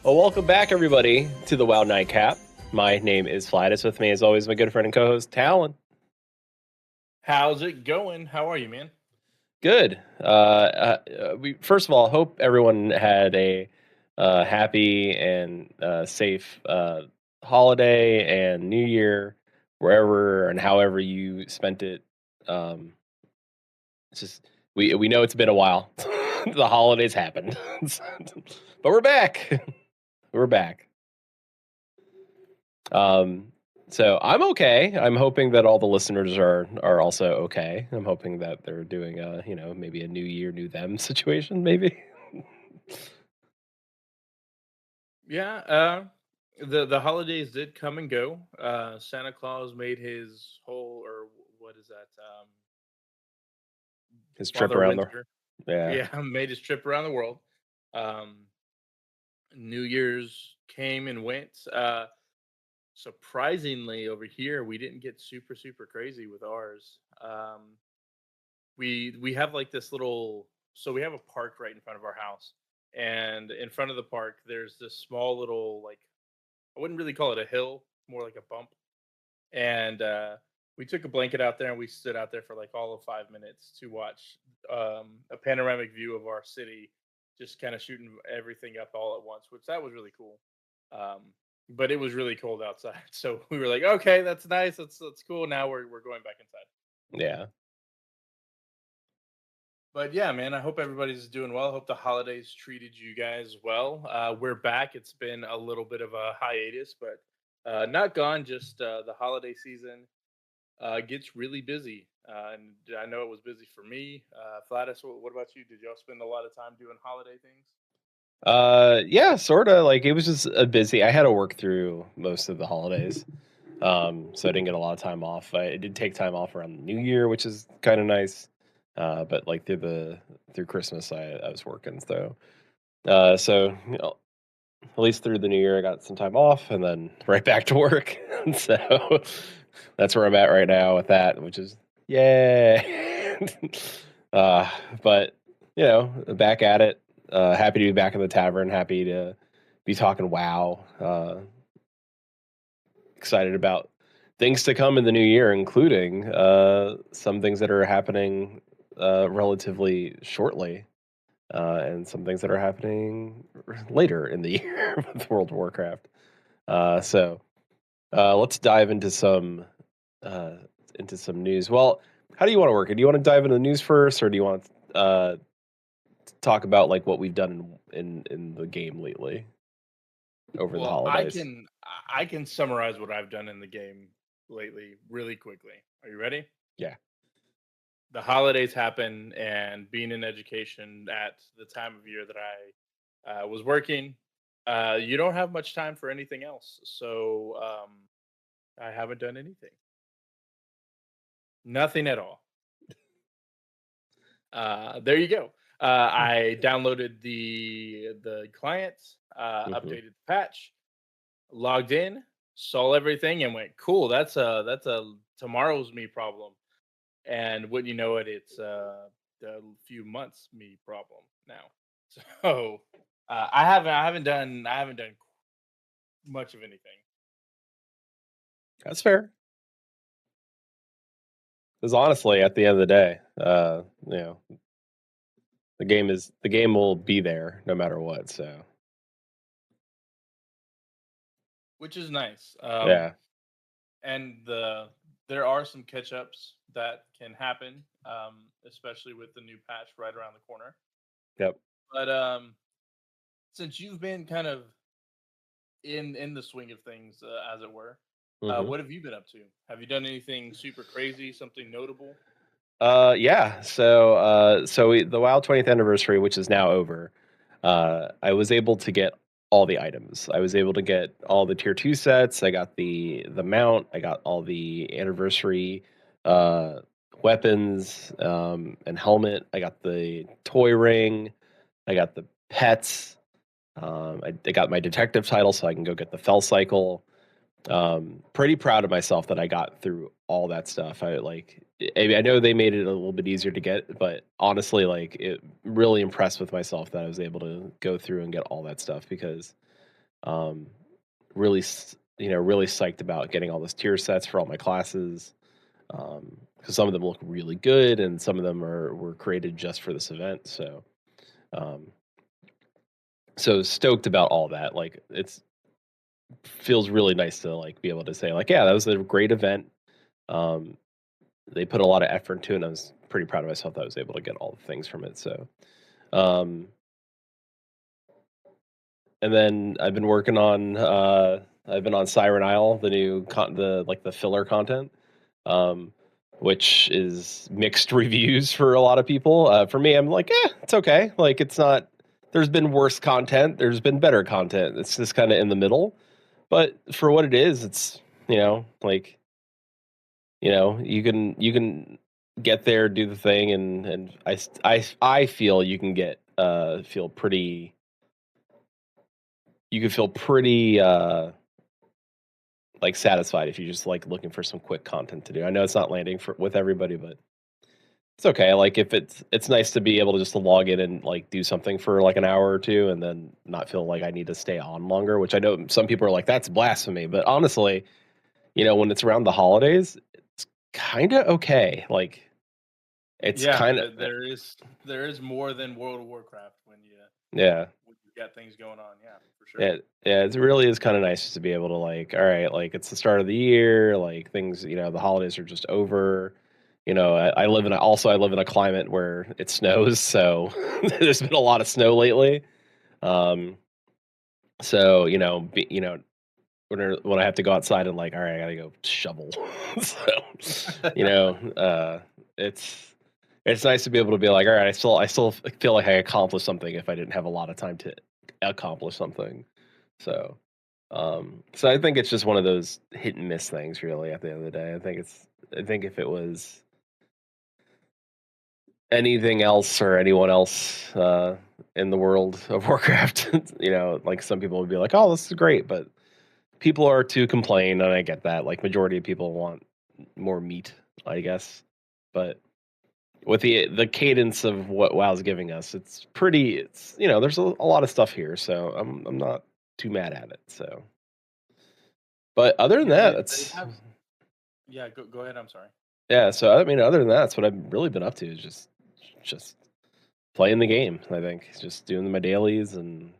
Well, welcome back, everybody, to the WoW Nightcap. My name is Flattus. With me, as always, my good friend and co-host, Talon. How's it going? How are you, man? Good. We first of all hope everyone had a happy and safe holiday and New Year, wherever and however you spent it. Um, it's just we know it's been a while. The holidays happened, but we're back. We're back. Um, so I'm okay. I'm hoping that all the listeners are also okay. I'm hoping that they're doing maybe a new year, new them situation, maybe. Yeah, the holidays did come and go. Santa Claus made his whole, or what is that? His trip Father around the Winter. yeah. Yeah, made his trip around the world. Um, New Year's came and went. Surprisingly, over here we didn't get super crazy with ours. We have like this little, so we have a park right in front of our house, and in front of the park there's this small little, like, I wouldn't really call it a hill, more like a bump. And we took a blanket out there and we stood out there for like all of 5 minutes to watch a panoramic view of our city, just kind of shooting everything up all at once, which that was really cool. Um, but it was really cold outside, so we were like, okay, that's nice, that's cool. Now we're going back inside. Yeah. But yeah, man, I hope everybody's doing well. I hope the holidays treated you guys well. We're back. It's been a little bit of a hiatus, but not gone. Just the holiday season gets really busy. And I know it was busy for me. Flatus, what about you? Did y'all spend a lot of time doing holiday things? Yeah, sort of. Like it was just a busy. I had to work through most of the holidays. So I didn't get a lot of time off. I did take time off around the New Year, which is kind of nice. But like through Christmas, I was working. So at least through the New Year, I got some time off, and then right back to work. So that's where I'm at right now with that, which is yay. uh, but back at it. Happy to be back in the tavern. Happy to be talking WoW. Excited about things to come in the new year, including some things that are happening relatively shortly, and some things that are happening later in the year with World of Warcraft. So let's dive uh, into some news. Well, how do you want to work it? Do you want to dive into the news first, or do you want to talk about like what we've done in the game lately over the Well, I holidays? can I can summarize what I've done in the game lately really quickly. Are you ready? Yeah. The holidays happen, and being in education at the time of year that I was working, you don't have much time for anything else. So I haven't done anything, nothing at all. There you go. I downloaded the client, Hmm. updated the patch, logged in, saw everything, and went, "Cool, that's a tomorrow's me problem." And wouldn't you know it, it's a few months me problem now. So I haven't done much of anything. That's fair. Because honestly, at the end of the day, the game will be there no matter what. So Which is nice. yeah. And there are some catch ups that can happen, especially with the new patch right around the corner. Yep. But since you've been kind of in the swing of things, as it were, Hmm. what have you been up to? Have you done anything super crazy, something notable? Yeah. So the WoW 20th anniversary, which is now over, I was able to get all the items. I was able to get all the tier 2 sets. I got the mount. I got all the anniversary uh, weapons and helmet. I got the toy ring. I got the pets. I got my detective title, so I can go get the Fell Cycle. Pretty proud of myself that I got through all that stuff. I know they made it a little bit easier to get, but honestly, like it really impressed with myself that I was able to go through and get all that stuff because Um, really, really psyched about getting all those tier sets for all my classes. Because some of them look really good, and some of them were created just for this event. Um, so stoked about all that. Like, it's feels really nice to like be able to say like, yeah, that was a great event. Um, they put a lot of effort into it, and I was pretty proud of myself that I was able to get all the things from it. So, um, and then I've been on Siren Isle, the new the filler content, um, which is mixed reviews for a lot of people. For me, I'm like, it's okay. Like, it's not. There's been worse content. There's been better content. It's just kind of in the middle. But for what it is, it's like you can get there, do the thing, and I feel you can get you can feel pretty like satisfied if you're just like looking for some quick content to do. I know it's not landing with everybody, but it's okay. Like, if it's nice to be able to just to log in and like do something for like an hour or two, and then not feel like I need to stay on longer. Which I know some people are like, that's blasphemy, but honestly, when it's around the holidays, it's kind of okay. Like, it's Yeah, kind of there is more than World of Warcraft yeah. when you got things going on. Yeah, for sure. Yeah, yeah, it really is kind of nice just to be able to like, all right, like it's the start of the year, like things, the holidays are just over. I live in a climate where it snows, so there's been a lot of snow lately. Um, so when I have to go outside and like, all right, I gotta go shovel. So, it's nice to be able to be like, all right, I still feel like I accomplished something if I didn't have a lot of time to accomplish something. So, so I think it's just one of those hit and miss things, really. At the end of the day, I think if it was anything else or anyone else in the world of Warcraft, like some people would be like, "Oh, this is great," but people are to complain, and I get that. Like, majority of people want more meat, I guess, but with the cadence of what WoW's giving us, it's pretty. It's there's a lot of stuff here, so I'm not too mad at it. So, but other than Yeah, that, they that's have. Yeah, go ahead. I'm sorry. yeah. So I mean, other than that, that's what I've really been up to is just playing the game. I think just doing my dailies and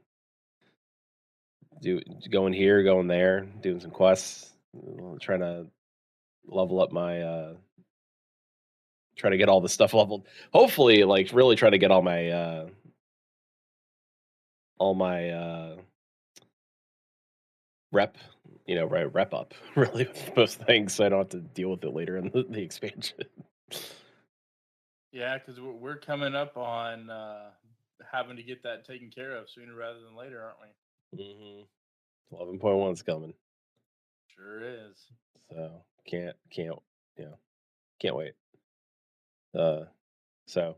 do going here, going there, doing some quests, trying to level up my try to get all the stuff leveled. Hopefully, like really try to get all my rep, rep up really with most things, so I don't have to deal with it later in the expansion. Yeah, because we're coming up on having to get that taken care of sooner rather than later, aren't we? 11.1's coming, Sure is. so can't you know can't wait. Uh, so,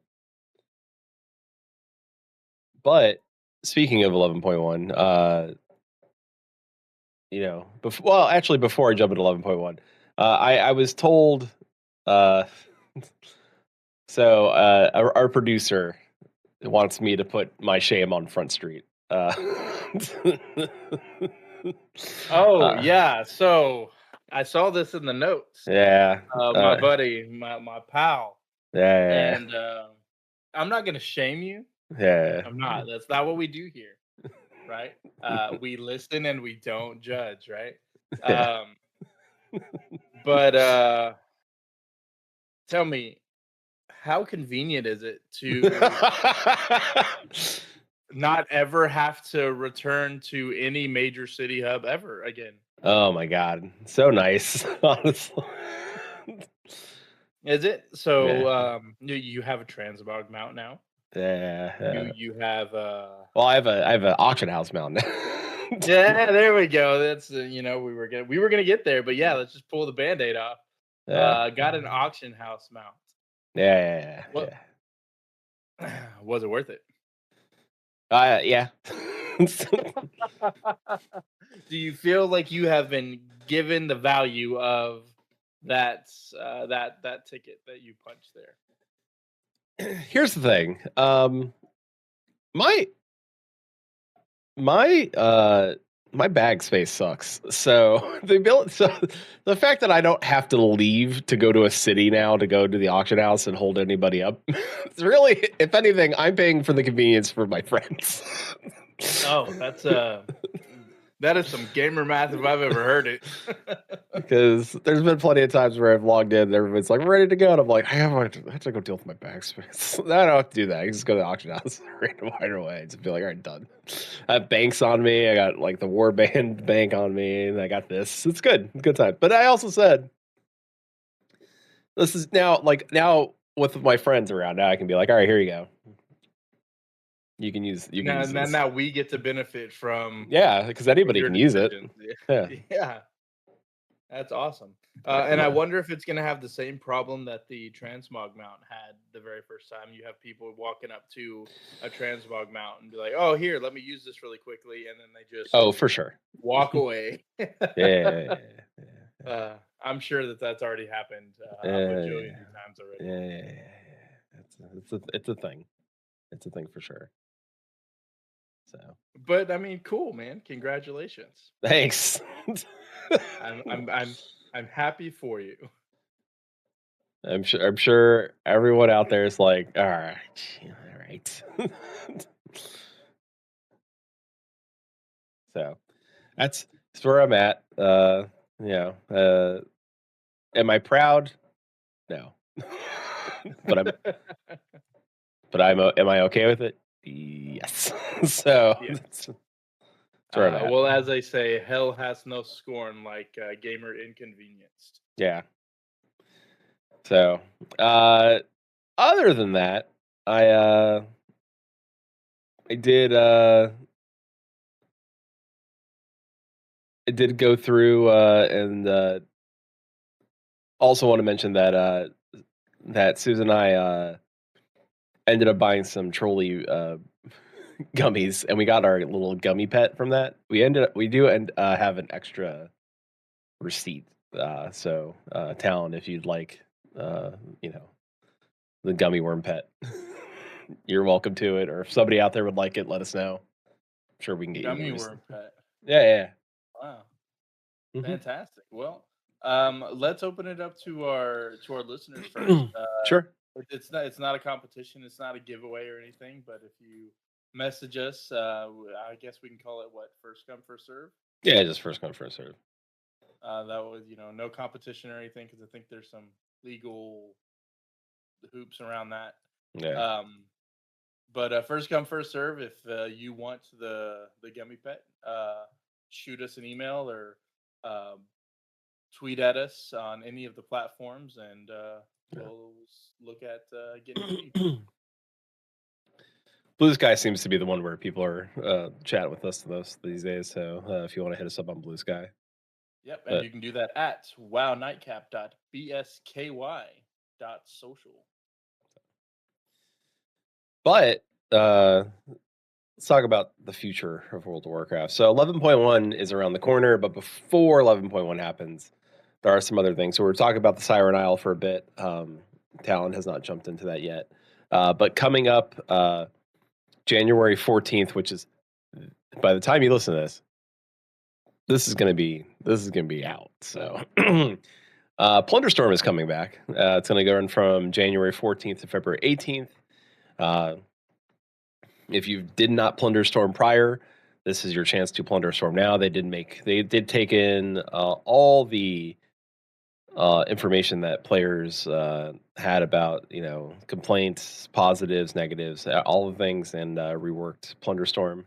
but speaking of 11.1, before I jump into 11.1, I was told, uh, our producer wants me to put my shame on Front Street. Oh uh, yeah, so I saw this in the notes. yeah, My buddy, my pal, yeah, and I'm not gonna shame you. yeah, I'm not. That's not what we do here, right? We listen and we don't judge, right? yeah. Um, but tell me, how convenient is it to not ever have to return to any major city hub ever again? Oh my god, so nice, honestly. Is it? Yeah, So you have a Transmog mount now. yeah, yeah. You have Well, I have an auction house mountain. yeah, there we go. That's we were gonna get there, but yeah, let's just pull the band-aid off. Yeah, Got an auction house mount. yeah, What yeah, was it worth it? yeah. Do you feel like you have been given the value of that ticket that you punched there? Here's the thing. My my my bag space sucks. So the fact that I don't have to leave to go to a city now to go to the auction house and hold anybody up, it's really, if anything, I'm paying for the convenience for my friends. Oh, that is some gamer math if I've ever heard it. Because there's been plenty of times where I've logged in and everyone's like, ready to go. And I'm like, I have to go deal with my bag space. I don't have to do that. I can just go to the auction house right away. Just be like, all right, done. I have banks on me. I got like the Warband bank on me. And I got this. It's good. Good time. But I also said, this is now with my friends around, now I can be like, all right, here you go. You can use this. Now we get to benefit from because anybody can use it. Yeah. Yeah. That's awesome. And I wonder if it's going to have the same problem that the transmog mount had the very first time. You have people walking up to a transmog mount and be like, "Oh, here, let me use this really quickly," and then they just for sure walk away. Yeah. I'm sure that's already happened a bajillion times already. Yeah. It's a thing. It's a thing for sure. So, but I mean, cool, man. Congratulations. Thanks. I'm happy for you. I'm sure everyone out there is like, all right. So that's where I'm at. Am I proud? No. Am I okay with it? Yes. So yeah. that's where I'm at. Well, as I say, hell has no scorn like gamer inconvenienced. Yeah. So, other than that, I did go through and also want to mention that that Susan and I ended up buying some trolley gummies, and we got our little gummy pet from that. We have an extra receipt. So Talon, if you'd like, the gummy worm pet, you're welcome to it. Or if somebody out there would like it, let us know. I'm sure we can get gummy you worm pet. Yeah. Wow, fantastic. Well, let's open it up to our listeners first. Sure. It's not a competition. It's not a giveaway or anything. But if you message us, I guess we can call it what, first come first serve. Yeah, just first come first serve. That was no competition or anything, because I think there's some legal hoops around that. Yeah. But first come first serve. If you want the gummy pet, shoot us an email or tweet at us on any of the platforms, and we'll look at getting it. Blue Sky seems to be the one where people are chatting with us these days. So if you want to hit us up on Blue Sky. Yep, and you can do that at wownightcap.bsky.social. But let's talk about the future of World of Warcraft. So 11.1 is around the corner, but before 11.1 happens, there are some other things. So we're talking about the Siren Isle for a bit. Talon has not jumped into that yet. But coming up January 14th, which is, by the time you listen to this is going to be out. So Plunderstorm is coming back. It's going to go on from January 14th to February 18th. If you did not Plunderstorm prior, this is your chance to Plunderstorm now. They did take in all the information that players had about, complaints, positives, negatives, all the things, and reworked Plunderstorm.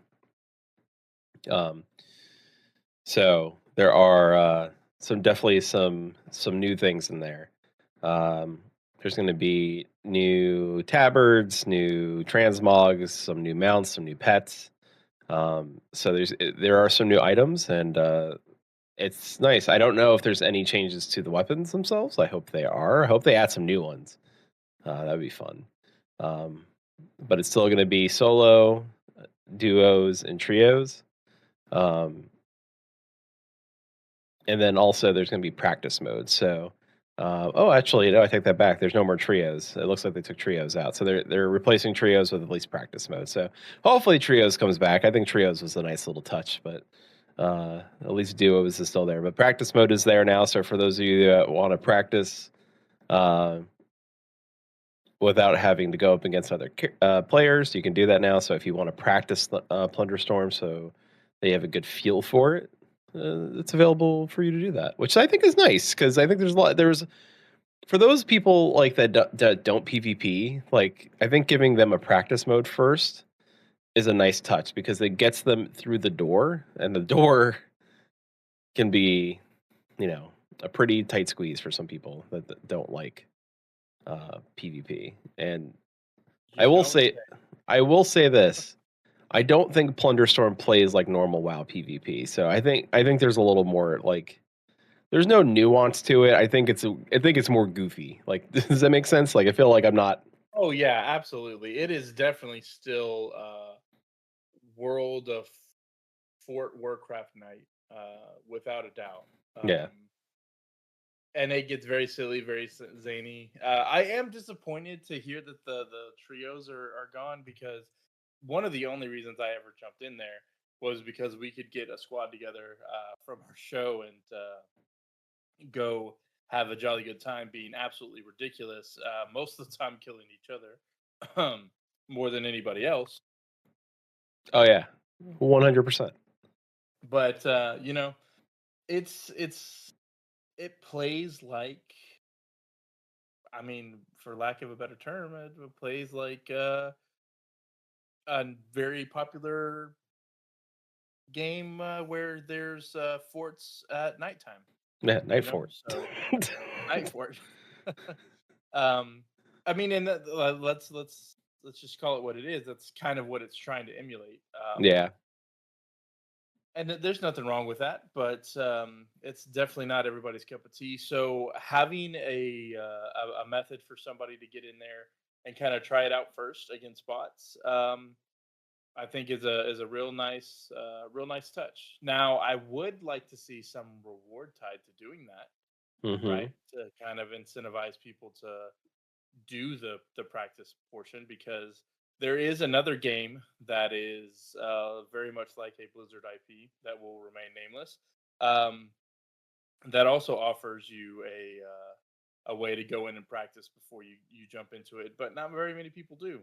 So there are definitely some new things in there. There's going to be new tabards, new transmogs, some new mounts, some new pets. So there are some new items, and it's nice. I don't know if there's any changes to the weapons themselves. I hope they are. I hope they add some new ones. That'd be fun. But it's still going to be solo, duos, and trios. And then also there's going to be practice mode. So, actually, no, I take that back. There's no more trios. It looks like they took trios out. So they're replacing trios with at least practice mode. So hopefully trios comes back. I think trios was a nice little touch, but At least duos is still there, but practice mode is there now. So for those of you that want to practice uh, without having to go up against other players, you can do that now. So if you want to practice Plunder Storm, so they have a good feel for it, it's available for you to do that, which I think is nice because I think there's a lot. There's for those people like that don't PvP. Like I think giving them a practice mode first is a nice touch because it gets them through the door, and the door can be, a pretty tight squeeze for some people that don't like PvP. And I You will don't say, say. I will say this: I don't think Plunderstorm plays like normal WoW PvP. So I think there's a little more like there's no nuance to it. I think it's more goofy. Like, does that make sense? Like, I feel like I'm not. Oh yeah, absolutely. It is definitely still World of Fort Warcraft night, without a doubt. Yeah, And it gets very silly, very zany. I am disappointed to hear that the trios are gone because one of the only reasons I ever jumped in there was because we could get a squad together from our show and go have a jolly good time being absolutely ridiculous. Most of the time, killing each other more than anybody else. oh yeah, 100%. But it's it plays like, I mean, for lack of a better term, it plays like a very popular game where there's forts at nighttime. Yeah, Night Fort. So night fort. um, I mean, and let's just call it what it is. That's kind of what it's trying to emulate. Yeah. And there's nothing wrong with that, but it's definitely not everybody's cup of tea. So having a method for somebody to get in there and kind of try it out first against bots, I think is a real nice touch. Now, I would like to see some reward tied to doing that, Hmm. right? To kind of incentivize people to do the practice portion, because there is another game that is very much like a Blizzard IP that will remain nameless. Um, that also offers you a way to go in and practice before you jump into it, but not very many people do.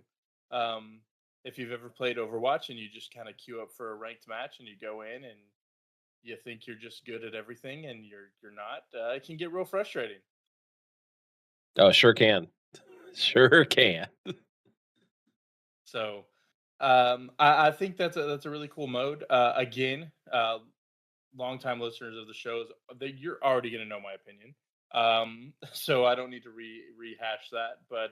Um, if you've ever played Overwatch and you just kind of queue up for a ranked match and you go in and you think you're just good at everything and you're not, it can get real frustrating. Oh, sure can. Sure can. So I think that's a really cool mode. Again, longtime listeners of the shows, you're already going to know my opinion. So I don't need to rehash that. But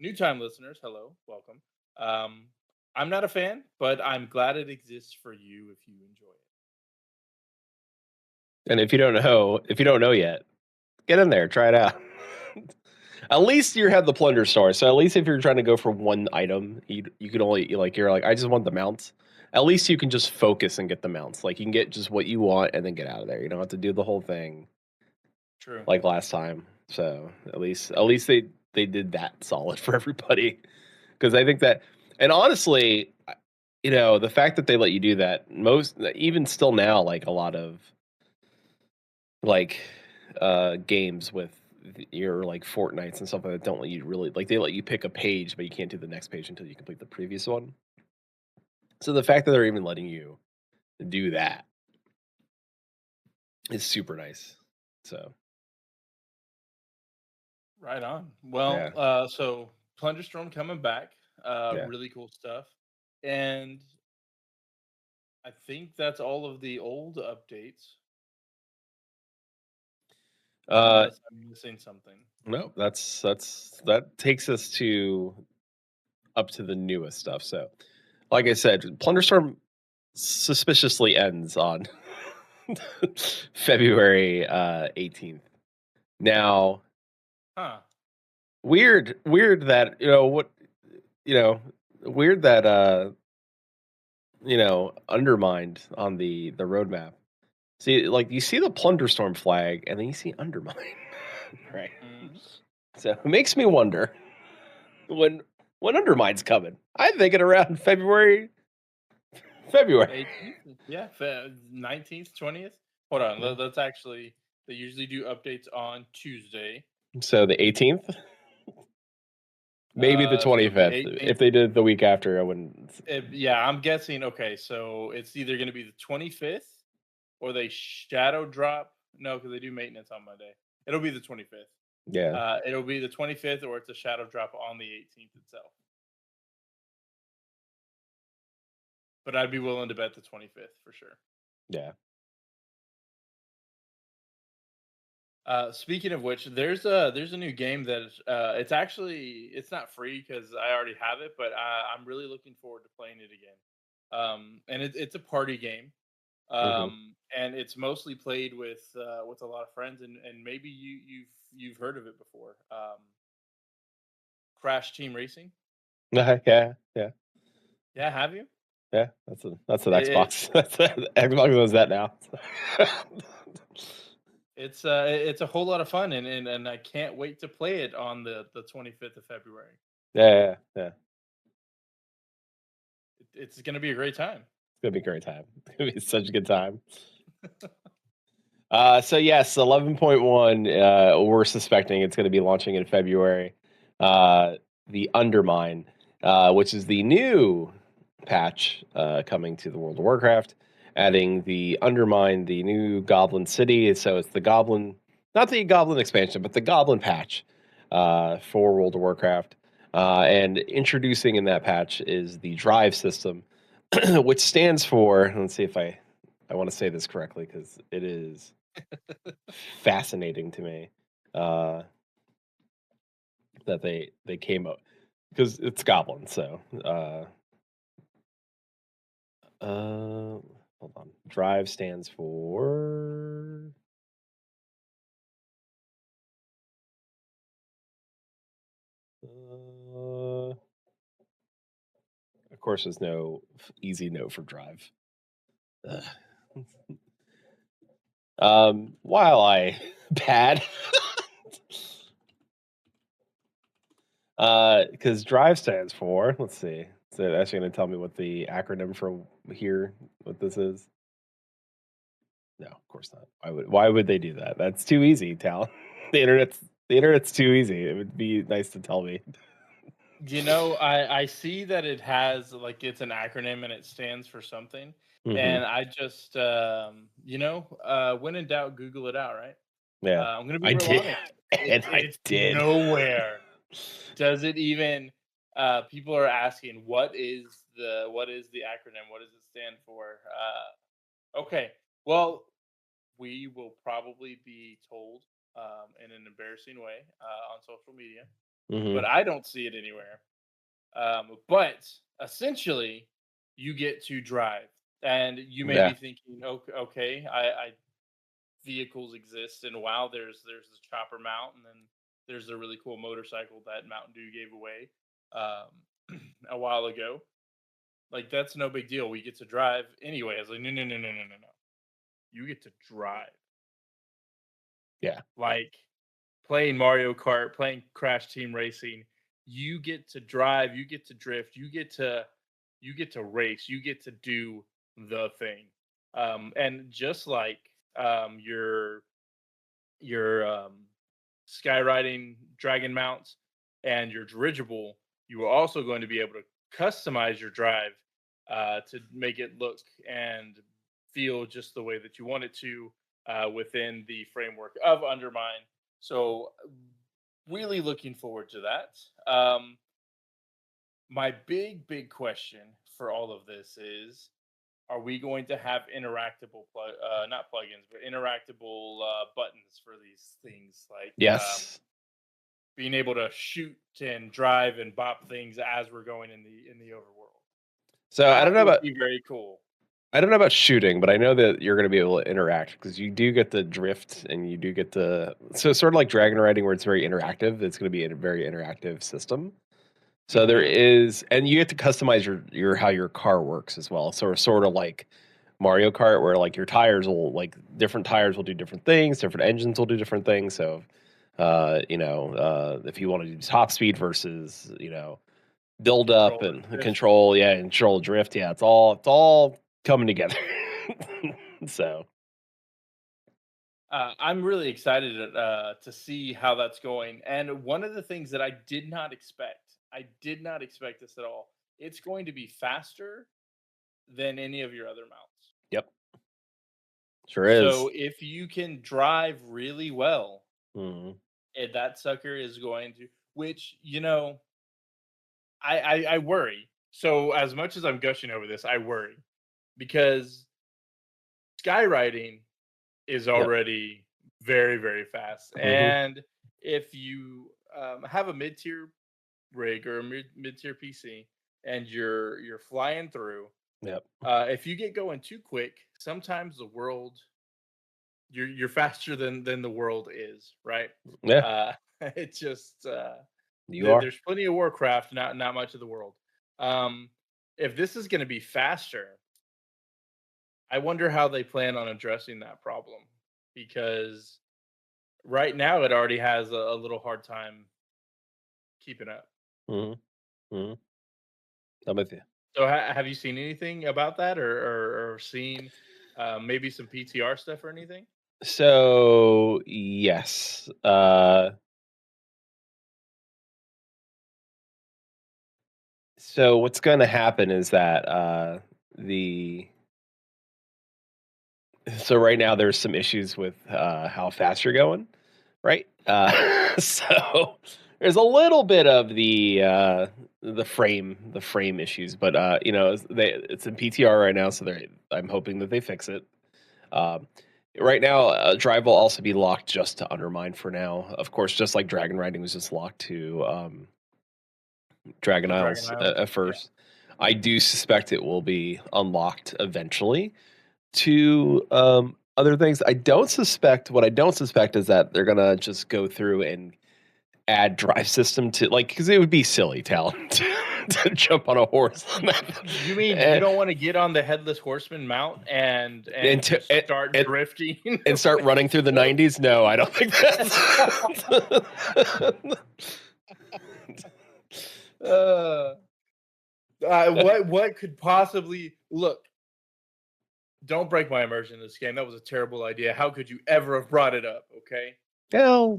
new time listeners, hello, welcome. Um, I'm not a fan, but I'm glad it exists for you if you enjoy it. And if you don't know yet, get in there, try it out. At least you have the plunder store. So at least if you're trying to go for one item, you can only you're like, I just want the mounts. At least you can just focus and get the mounts. Like you can get just what you want and then get out of there. You don't have to do the whole thing True. like last time. So at least they did that solid for everybody. Because I think that, and honestly, the fact that they let you do that, most even still now, like a lot of like games with your like Fortnites and stuff like that don't let you really like they let you pick a page, but you can't do the next page until you complete the previous one. So the fact that they're even letting you do that is super nice. So Right on. Well, yeah, so Plunderstorm coming back, yeah. really cool stuff, and I think that's all of the old updates, Uh, unless I'm missing something. no, that takes us to up to the newest stuff. So, like I said, Plunderstorm suspiciously ends on February 18th. Now, Huh. weird that you know weird that undermined on the roadmap. See, like you see the Plunderstorm flag, and then you see undermine, right? Mhm. So it makes me wonder when undermine's coming. I'm thinking around February. 18th? Yeah, 19th, 20th. Hold on, Yeah. let's actually. They usually do updates on Tuesday. So the 18th, maybe the So the 25th. 18th. If they did the week after, I wouldn't. Yeah, I'm guessing. Okay, so it's either going to be the 25th or they shadow drop. No, because they do maintenance on Monday. It'll be the 25th. Yeah, It'll be the 25th, or it's a shadow drop on the 18th itself. But I'd be willing to bet the 25th for sure. yeah. Speaking of which, there's a new game that it's not free because I already have it, but I'm really looking forward to playing it again. And it's a party game, Hmm. and it's mostly played with a lot of friends, and maybe you've heard of it before. Crash Team Racing. Yeah, yeah, Yeah, have you? yeah. That's an It, Xbox. Xbox does that now. it's a whole lot of fun, and I can't wait to play it on the 25th of February. Yeah, yeah, yeah. It's going to be a great time. It's gonna be a great time. It's gonna be such a good time. So yes, 11.1. We're suspecting it's going to be launching in February. The Undermine, which is the new patch coming to the World of Warcraft, adding the Undermine, the new Goblin City. So it's the Goblin, not the Goblin expansion, but the Goblin patch for World of Warcraft. And introducing in that patch is the Drive system, which stands for. Let's see if I want to say this correctly because it is fascinating to me uh, that they came up because it's goblin. So hold on. Drive stands for. Of course, there's no easy note for drive. Ugh. While I pad, because drive stands for. Let's see. So it's actually going to tell me what the acronym for here, what this is. No, of course not. Why would they do that? That's too easy, Tal. The internet's too easy. It would be nice to tell me. I see that it has like it's an acronym and it stands for something, Hmm. and I just when in doubt, Google it out, right? Yeah, I'm gonna be I real did, honest. and I It's did. nowhere. Does it even? People are asking what is the acronym? What does it stand for? Okay, well, we will probably be told in an embarrassing way on social media, but Hmm. I don't see it anywhere. But essentially, you get to drive, and you may be Yeah. thinking, okay, I vehicles exist, and wow, there's this chopper mount, and then there's a really cool motorcycle that Mountain Dew gave away a while ago. Like that's no big deal. We get to drive anyway. I was like, no, no, no, no, no, no, no. You get to drive. Yeah. Like playing Mario Kart, playing Crash Team Racing, you get to drive, you get to drift, you get to race, you get to do the thing. And just like your skywriting dragon mounts and your dirigible, you are also going to be able to customize your drive to make it look and feel just the way that you want it to within the framework of Undermine. So, really looking forward to that. My big question for all of this is: are we going to have interactable not plugins, but interactable buttons for these things, like Yes. being able to shoot and drive and bop things as we're going in the overworld? So That would be very cool. I don't know about shooting, but I know that you're going to be able to interact because you do get the drift and you do get the so sort of like dragon riding where it's very interactive. It's going to be a very interactive system. So there Hmm. is, and you get to customize your how your car works as well. So sort of like Mario Kart, where like your tires will like different tires will do different things, different engines will do different things. So, if you want to do top speed versus build up control and and drift. control, yeah, and control drift. Yeah, it's all coming together. So I'm really excited to see how that's going. And one of the things that I did not expect this at all. It's going to be faster than any of your other mounts. yep, sure is. So if you can drive really well, Mhm. that sucker is going to, which I worry. So as much as I'm gushing over this, I worry because skywriting is Yep. already very, very fast. Mhm. And if you have a mid-tier rig or a mid-tier PC and you're flying through, Yep. if you get going too quick, sometimes the world you're faster than the world is, right? Yeah, Uh, it's just you are. there's plenty of Warcraft, not much of the world. Um, if this is going to be faster, I wonder how they plan on addressing that problem because right now it already has a little hard time keeping up. Mhm. Mhm. I'm with you. So have you seen anything about that or seen maybe some PTR stuff or anything? So, yes, so what's gonna happen is that, the so right now there's some issues with, how fast you're going, right? So there's a little bit of the frame issues, but, it's in PTR right now, so I'm hoping that they fix it. Um, right now, drive will also be locked just to undermine for now. Of course, just like dragon riding was just locked to Dragon The Dragon Isles Isles? at Yeah. first. I do suspect it will be unlocked eventually to other things. What I don't suspect is that they're gonna just go through and add drive system to, like, because it would be silly talent to jump on a horse on that. You mean you and, don't wanna get on the headless horseman mount and and, just to, start and, drifting and start with running the through the horse? 90s? No, I don't think Uh, what could possibly look, don't break my immersion in this game, that was a terrible idea, how could you ever have brought it up, okay? Hell.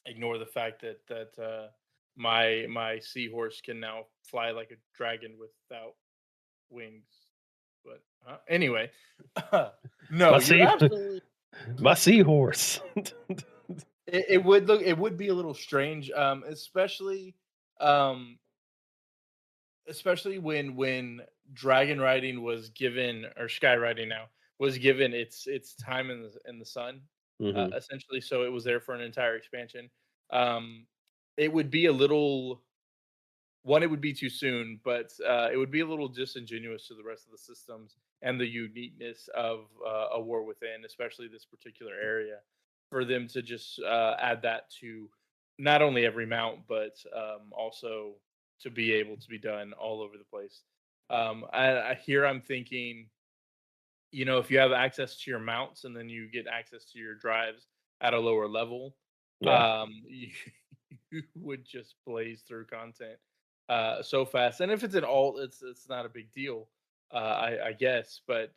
Ignore the fact that my seahorse can now fly like a dragon without wings, but, anyway, My no, you're sea, absolutely my seahorse. it would be a little strange, um, especially when dragon riding was given or sky riding now was given its time in the sun, Hmm. essentially. So it was there for an entire expansion. Um, it would be a little one. It would be too soon, but it would be a little disingenuous to the rest of the systems and the uniqueness of a war within, especially this particular area, for them to just add that to not only every mount, but also to be able to be done all over the place. Here I'm thinking, if you have access to your mounts and then you get access to your drives at a lower level, Yeah. you, you would just blaze through content so fast. And if it's an alt, it's not a big deal, I guess. But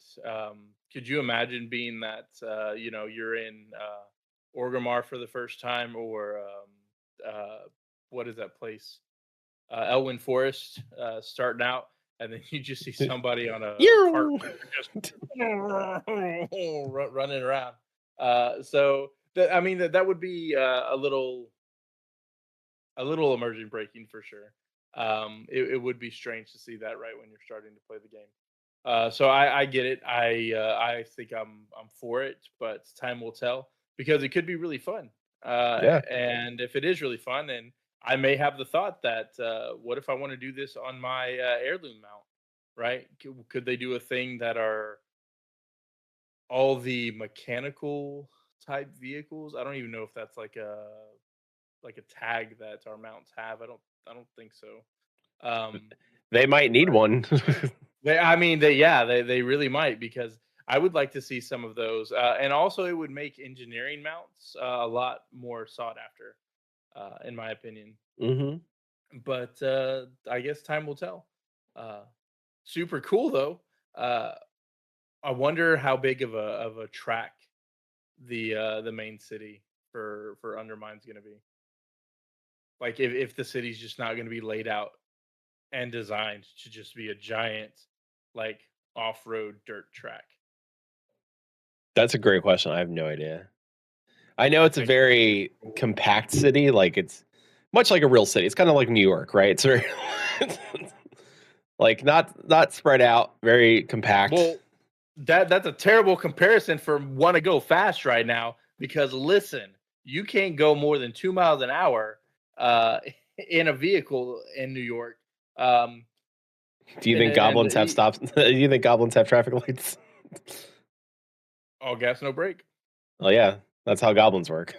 could you imagine being that you're in Orgrimmar for the first time, or what is that place? Elwyn Forest, starting out, and then you just see somebody on a cart You. just running around. I mean, that would be a little immersion breaking for sure. It would be strange to see that right when you're starting to play the game. So I get it. I think I'm for it, but time will tell because it could be really fun. Yeah. And if it is really fun, and I may have the thought that what if I want to do this on my heirloom mount, right? Could they do a thing that are all the mechanical type vehicles? I don't even know if that's like a tag that our mounts have. I don't think so. Um, They might need one. I mean, they really might because I would like to see some of those, and also it would make engineering mounts a lot more sought after. in my opinion. Hmm. But I guess time will tell. Uh, Super cool though. Uh, I wonder how big of a track the main city for Undermine's gonna be. Like if the city's just not gonna be laid out and designed to just be a giant like off-road dirt track. That's a great question. I have no idea. I know I it's a think it'd be super very cool. compact city. Like it's much like a real city. It's kind of like New York, right? It's very like not spread out, very compact. Well, that's a terrible comparison for wanna go fast right now because listen, you can't go more than 2 miles an hour, uh, in a vehicle in New York, um, Do you think and goblins have stops? Do you think goblins have traffic lights? all gas, no brake. Oh yeah, that's how goblins work.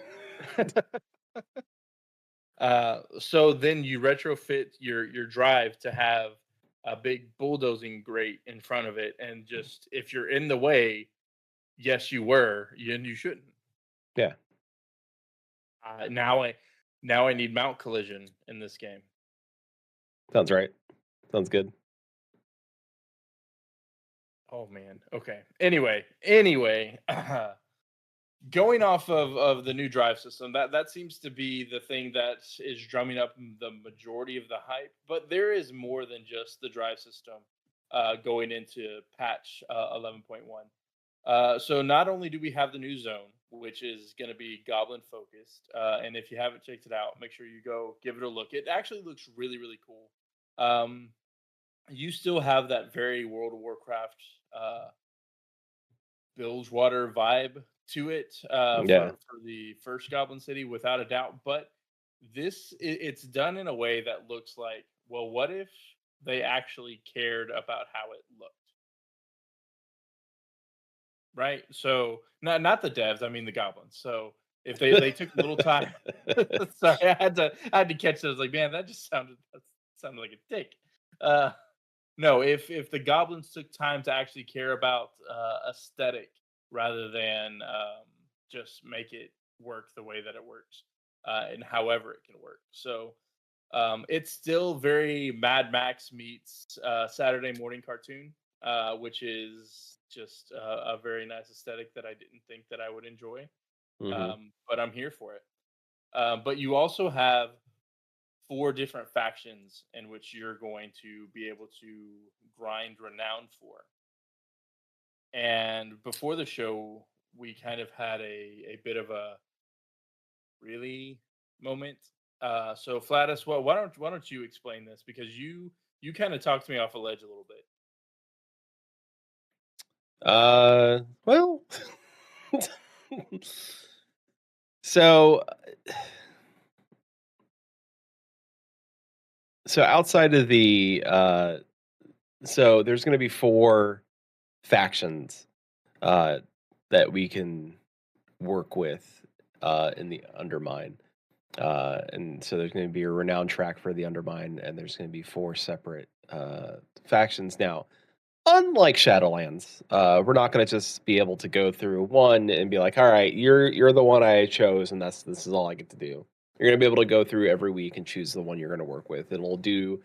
So then you retrofit your drive to have a big bulldozing grate in front of it, and just if you're in the way, yes, you were, and you shouldn't. Yeah, Uh, now I now I need mount collision in this game. sounds right. Sounds good. Oh man. Okay. Anyway, going off of the new drive system, that seems to be the thing that is drumming up the majority of the hype. But there is more than just the drive system going into patch 11.1. So not only do we have the new zone, which is going to be goblin focused, and if you haven't checked it out, make sure you go give it a look. It actually looks really cool. Um, you still have that very World of Warcraft uh, Bilgewater vibe to it Yeah. for the first Goblin City, without a doubt. But it's done in a way that looks like, well, what if they actually cared about how it looked, right? So not the devs, I mean the goblins. So if they took a little time, sorry, I had to catch that. I was like, man, that sounded like a dick. Uh, No, if the goblins took time to actually care about aesthetic rather than just make it work the way that it works, and however it can work. So it's still very Mad Max meets Saturday morning cartoon, which is just a very nice aesthetic that I didn't think that I would enjoy, Hmm. but I'm here for it. But you also have four different factions in which you're going to be able to grind renown for. And before the show, we kind of had a bit of a really moment. So Flattus, well, why don't you explain this because you kind of talked me off a ledge a little bit. Well, so so outside of the so there's going to be four factions uh that we can work with in the Undermine. And so there's going to be a renowned track for the Undermine, and there's going to be four separate factions. Now, unlike Shadowlands, we're not going to just be able to go through one and be like, "All right, you're the one I chose, and this is all I get to do." You're going to be able to go through every week and choose the one you're going to work with. It'll do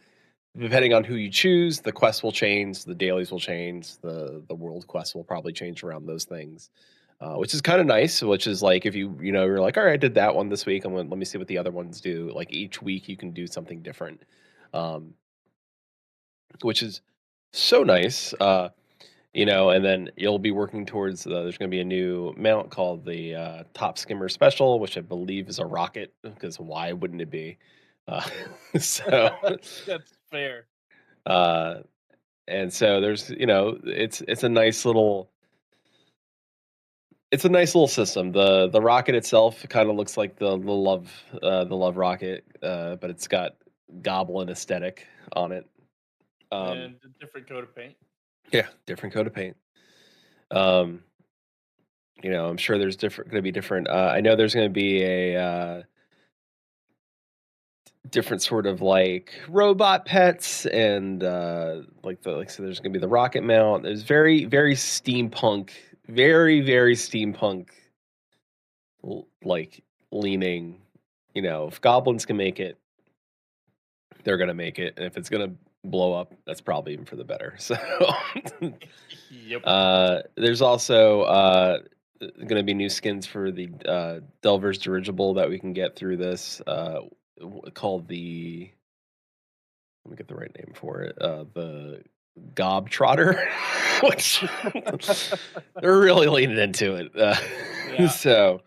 depending on who you choose. The quests will change, the dailies will change, the world quests will probably change around those things. Which is kind of nice. Which is like if you're like, all right, I did that one this week. Let me see what the other ones do. Like each week, you can do something different, um, which is so nice. And then you'll be working towards. There's going to be a new mount called the Top Skimmer Special, which I believe is a rocket. Because why wouldn't it be? Uh, so, That's fair. uh, and so there's it's a nice little system. The rocket itself kind of looks like the love rocket, but it's got goblin aesthetic on it. Um, And a different coat of paint. yeah, different coat of paint. Um, I'm sure there's going to be different. I know there's going to be a different sort of like robot pets and so there's going to be the rocket mount. There's very steampunk, very steampunk like leaning if goblins can make it, they're gonna make it, and if it's gonna blow up, that's probably even for the better. So, Yep. there's also gonna be new skins for the Delver's dirigible that we can get through this. Called the let me get the right name for it. The Gob Trotter, which they're really leaning into it. Yeah. So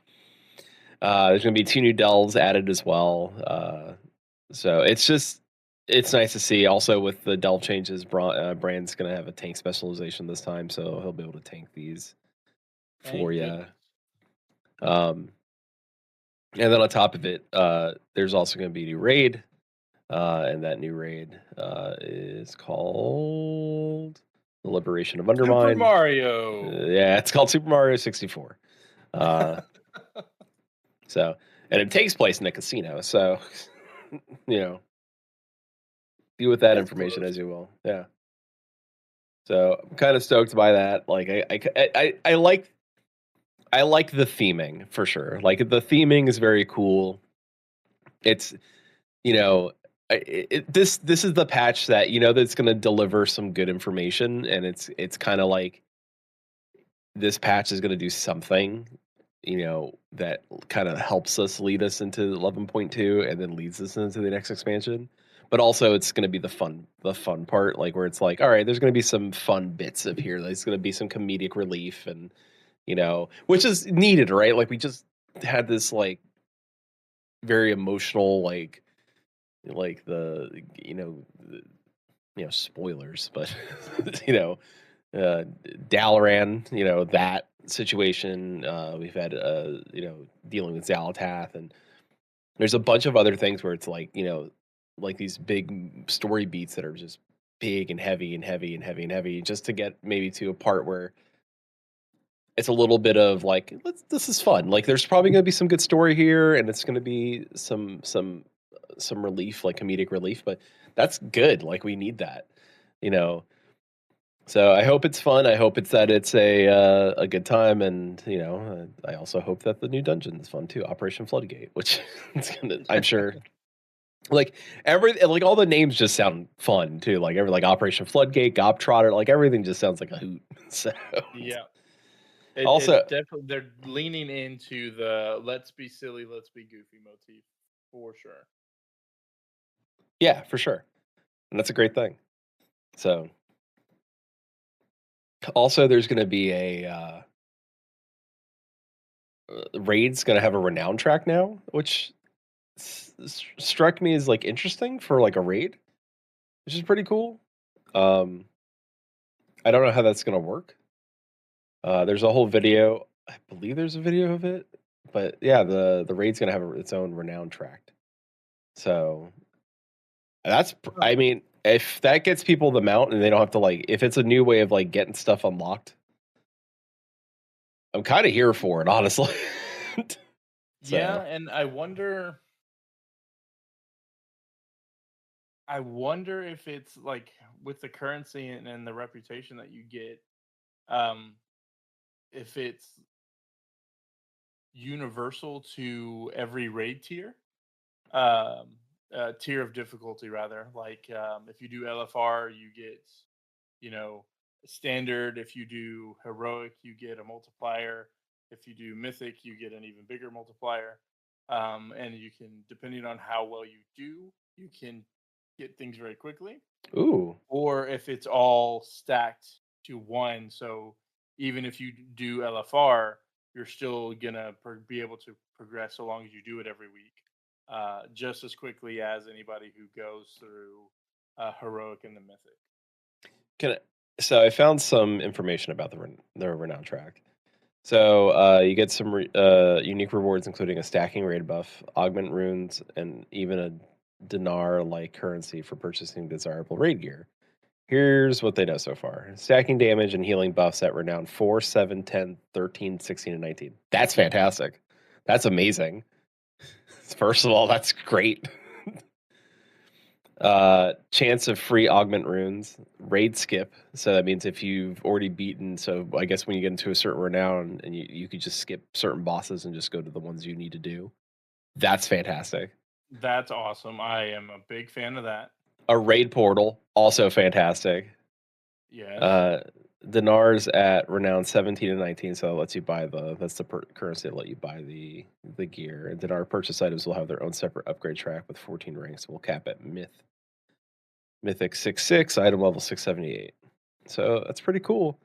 there's gonna be 2 new delves added as well. So it's nice to see. Also with the delve changes, Brand's gonna have a tank specialization this time, so he'll be able to tank these for Thank you. goodness. And then on top of it, there's also gonna be a new raid, and that new raid is called the Liberation of Super Undermine. Mario. Yeah, it's called Super Mario 64. Uh, so, and it takes place in a casino. So, you know, do with that That's information close. as you will. Yeah. So I'm kind of stoked by that. Like I like the theming for sure. Like the theming is very cool. It's you know this is the patch that that's going to deliver some good information, and it's kind of like this patch is going to do something that kind of helps us lead us into 11.2 and then leads us into the next expansion. But also it's going to be the fun part, like where it's like, all right, there's going to be some fun bits of here. There's going to be some comedic relief, and which is needed, right? Like we just had this like very emotional like spoilers, but you know uh, Dalaran, that situation. We've had, dealing with Zalatath, and there's a bunch of other things where it's like, like these big story beats that are just big and heavy and heavy and heavy and heavy, just to get maybe to a part where it's a little bit of like, this is fun. Like, there's probably going to be some good story here, and it's going to be some relief, like comedic relief, but that's good. Like, we need that, you know. So I hope it's fun. I hope it's a good time, and I also hope that the new dungeon is fun too. Operation Floodgate, which I'm sure, like like all the names just sound fun too. Like like Operation Floodgate, Gob Trotter, like everything just sounds like a hoot. So Yeah. also, It definitely they're leaning into the let's be silly, let's be goofy motif for sure. yeah, for sure, and that's a great thing. So also, there's going to be a raid's going to have a renown track now, which struck me as like interesting for like a raid, which is pretty cool. Um, I don't know how that's gonna work. There's a whole video. I believe there's a video of it, but yeah, the raid's gonna have its own renown tract. So Huh. I mean, if that gets people the mount and they don't have to like, if it's a new way of like getting stuff unlocked, I'm kind of here for it, honestly. Yeah, So and I wonder if it's like with the currency and the reputation that you get, um, if it's universal to every raid tier, um, tier of difficulty rather. Like if you do LFR, you get you know standard. If you do heroic, you get a multiplier. If you do mythic, you get an even bigger multiplier. And you can, depending on how well you do, you can get things very quickly, ooh, or if it's all stacked to one. So even if you do LFR, you're still gonna be able to progress so long as you do it every week, just as quickly as anybody who goes through heroic and the mythic. can I, so I found some information about the renown tract. So you get some unique rewards, including a stacking raid buff, augment runes, and even a dinar-like currency for purchasing desirable raid gear. Here's what they know so far. Stacking damage and healing buffs at renown 4, 7, 10, 13, 16, and 19. That's fantastic. That's amazing. First of all, that's great. Chance of free augment runes, raid skip. So that means if you've already beaten, so I guess when you get into a certain renown, and you could just skip certain bosses and just go to the ones you need to do. That's fantastic. That's awesome. I am a big fan of that. A raid portal, also fantastic. Yes. Uh, Dinars at renown 17 and 19, so that lets you buy that's the currency that let you buy the gear. And Dinar purchase items will have their own separate upgrade track with 14 ranks. We'll cap at Mythic 6-6, item level 678. So that's pretty cool.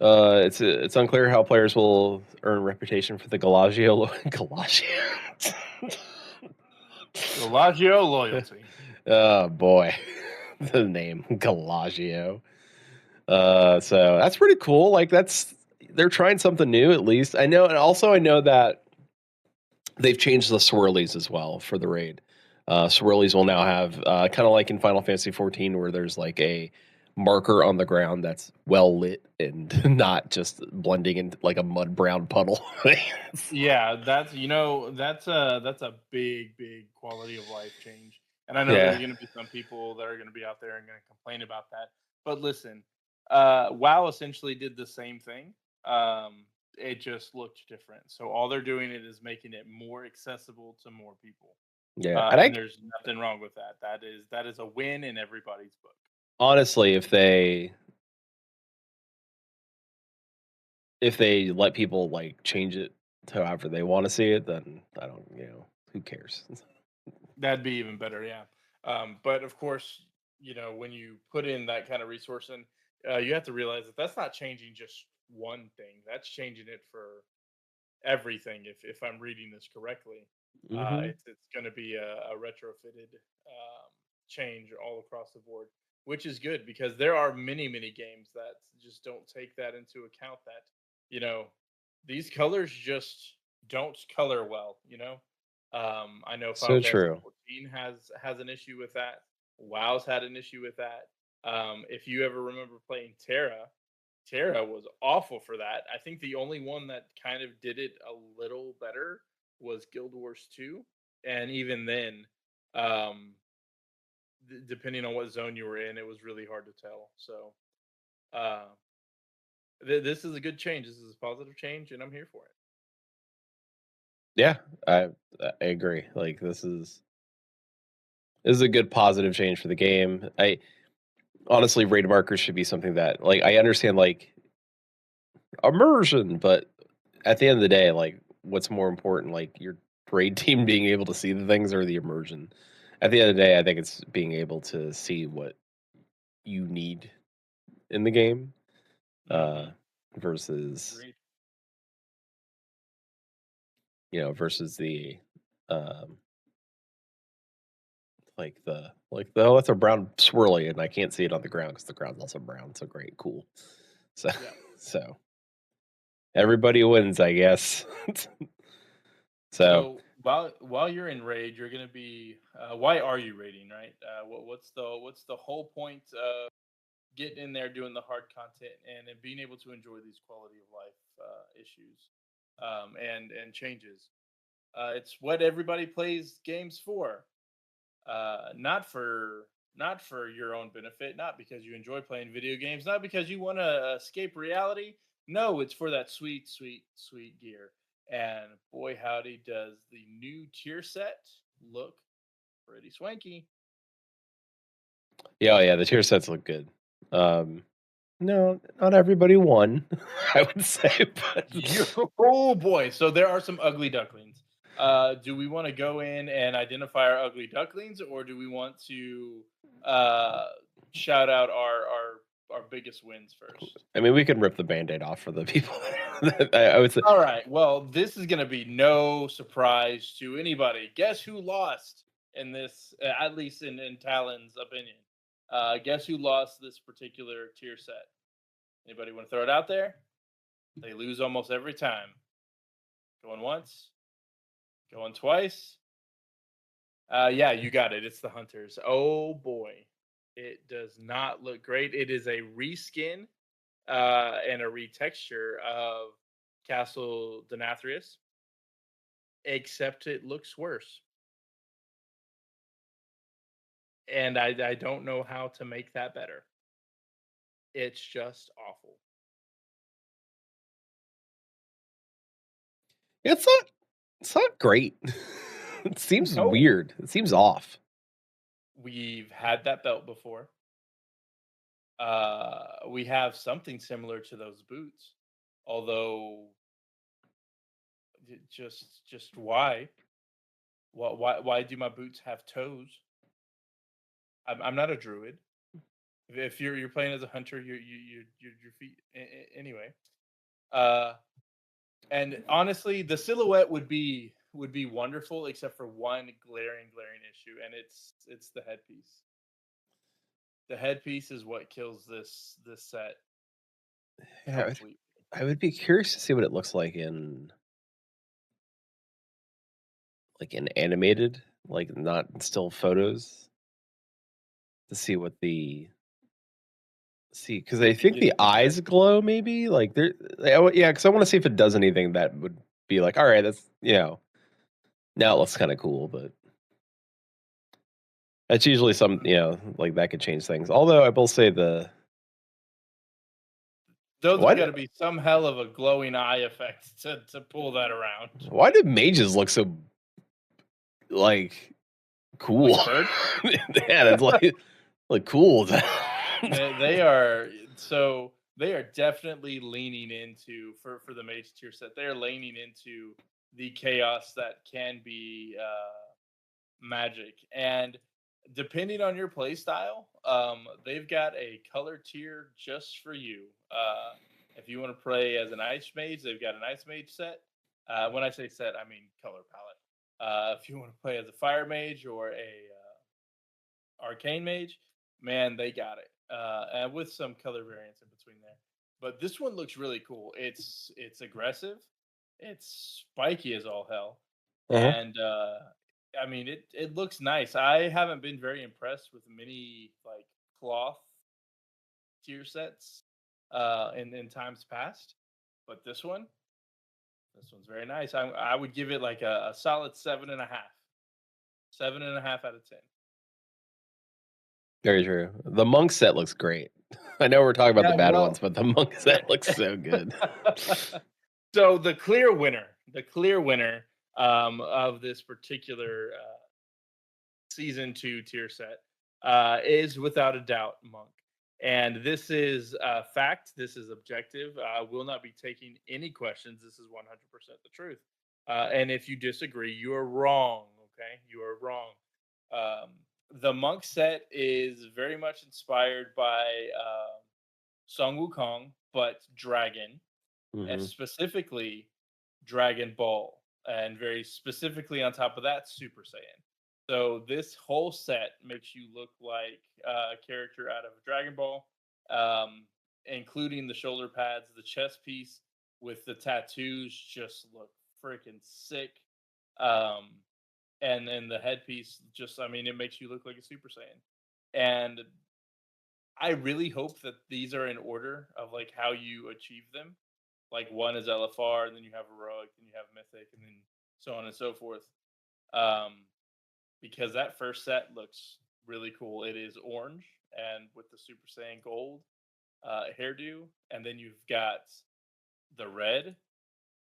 It's unclear how players will earn reputation for the Galagio. Elagio loyalty. Oh boy, the name Galagio. So that's pretty cool. Like they're trying something new at least. I know, and also I know that they've changed the swirlies as well for the raid. Swirlies will now have kind of like in Final Fantasy 14, where there's like a marker on the ground that's well lit and not just blending into like a mud brown puddle. Yeah, that's a big quality of life change. And I know there's Yeah, going to be some people that are going to be out there and going to complain about that. But listen, WoW essentially did the same thing. It just looked different. So all they're doing it is making it more accessible to more people. yeah, and I And there's nothing wrong with that. That is a win in everybody's book. honestly, if they let people like change it to however they want to see it, then I don't, who cares? That'd be even better, yeah. But of course, when you put in that kind of resource in, you have to realize that that's not changing just one thing. That's changing it for everything. If I'm reading this correctly, Hmm. it's going to be a retrofitted change all across the board, which is good because there are many games that just don't take that into account. That you know these colors just don't color well. I know Final So Fantasy true. 14 has an issue with that. WoW's had an issue with that. If you ever remember playing Terra was awful for that. I think the only one that kind of did it a little better was Guild Wars 2, and even then, um, depending on what zone you were in, it was really hard to tell. So, uh, this is a good change. This is a positive change, and I'm here for it. Yeah, I I agree. Like this is a good positive change for the game. I honestly raid markers should be something that like I understand like immersion, but at the end of the day, like what's more important, like your raid team being able to see the things or the immersion. At the end of the day, I think it's being able to see what you need in the game uh Hmm. versus Agreed. versus the um like oh, that's a brown swirly and I can't see it on the ground because the ground's also brown. So great, cool. So Yeah. so everybody wins, I guess. So So while you're in raid, you're gonna be. Why are you raiding? Right. What's the whole point of getting in there, doing the hard content, and then being able to enjoy these quality of life issues and changes? It's what everybody plays games for. Not for your own benefit, not because you enjoy playing video games, not because you want to escape reality. No, it's for that sweet gear. And boy, howdy, does the new tier set look pretty swanky. yeah, oh, yeah, the tier sets look good. Um, no, not everybody won, I would say, but Oh boy, so there are some ugly ducklings. Do we want to go in and identify our ugly ducklings, or do we want to uh, shout out our biggest wins first? I mean, we can rip the Band-Aid off for the people. I would say, All right. Well, this is going to be no surprise to anybody. Guess who lost in this? At least in Talon's opinion. Guess who lost this particular tier set? Anybody want to throw it out there? They lose almost every time. Going once, going twice. Yeah, you got it. It's the Hunters. Oh boy, it does not look great. It is a reskin and a retexture of Castle Denathrius, except it looks worse. And I don't know how to make that better. It's just awful. it's not great. It seems No, weird. It seems off. we've had that belt before. We have something similar to those boots, although just why? Why do my boots have toes? I'm not a druid. If you're playing as a hunter, your feet anyway. Uh, and honestly, the silhouette would be wonderful, except for one glaring issue, and it's the headpiece. The headpiece is what kills this set Yeah, completely. I would be curious to see what it looks like in animated, like not still photos, to see what the see because I You think think it's the better? eyes glow maybe like they're yeah because I want to see if it does anything that would be like all right that's now it looks kind of cool but that's usually some like that could change things. Although I will say the Those have why got do, to be some hell of a glowing eye effect to pull that around. why do mages look so like Like cool? a bird? Yeah, that's like cool. They are they are definitely leaning into for the mage tier set. They are leaning into the chaos that can be magic, and depending on your play style, they've got a color tier just for you. If you want to play as an ice mage, they've got an ice mage set. When I say set, I mean color palette. If you want to play as a fire mage or a arcane mage, man, they got it. And with some color variants in between there. But this one looks really cool. It's aggressive, it's spiky as all hell, Uh-huh. and I mean it looks nice. I haven't been very impressed with many like cloth tier sets in times past, but this one's very nice. I would give it like a solid 7.5, 7.5 out of 10. Very true. The monk set looks great. I know we're talking about the Yeah, bad well, ones, but the monk yeah. set looks so good. So the clear winner of this particular season 2 tier set is without a doubt Monk. And this is fact. This is objective. I will not be taking any questions. This is 100% the truth. And if you disagree, you are wrong. Okay, you are wrong. Um, the Monk set is very much inspired by Song Wukong, but dragon, and Hmm. specifically Dragon Ball, and very specifically on top of that, Super Saiyan. So this whole set makes you look like a character out of Dragon Ball, um, including the shoulder pads, the chest piece with the tattoos just look freaking sick. Um, and then the headpiece just, I mean, it makes you look like a Super Saiyan. And I really hope that these are in order of like how you achieve them. Like one is LFR, and then you have heroic, then you have mythic, and then so on and so forth. Um, because that first set looks really cool. It is orange and with the Super Saiyan gold hairdo, and then you've got the red,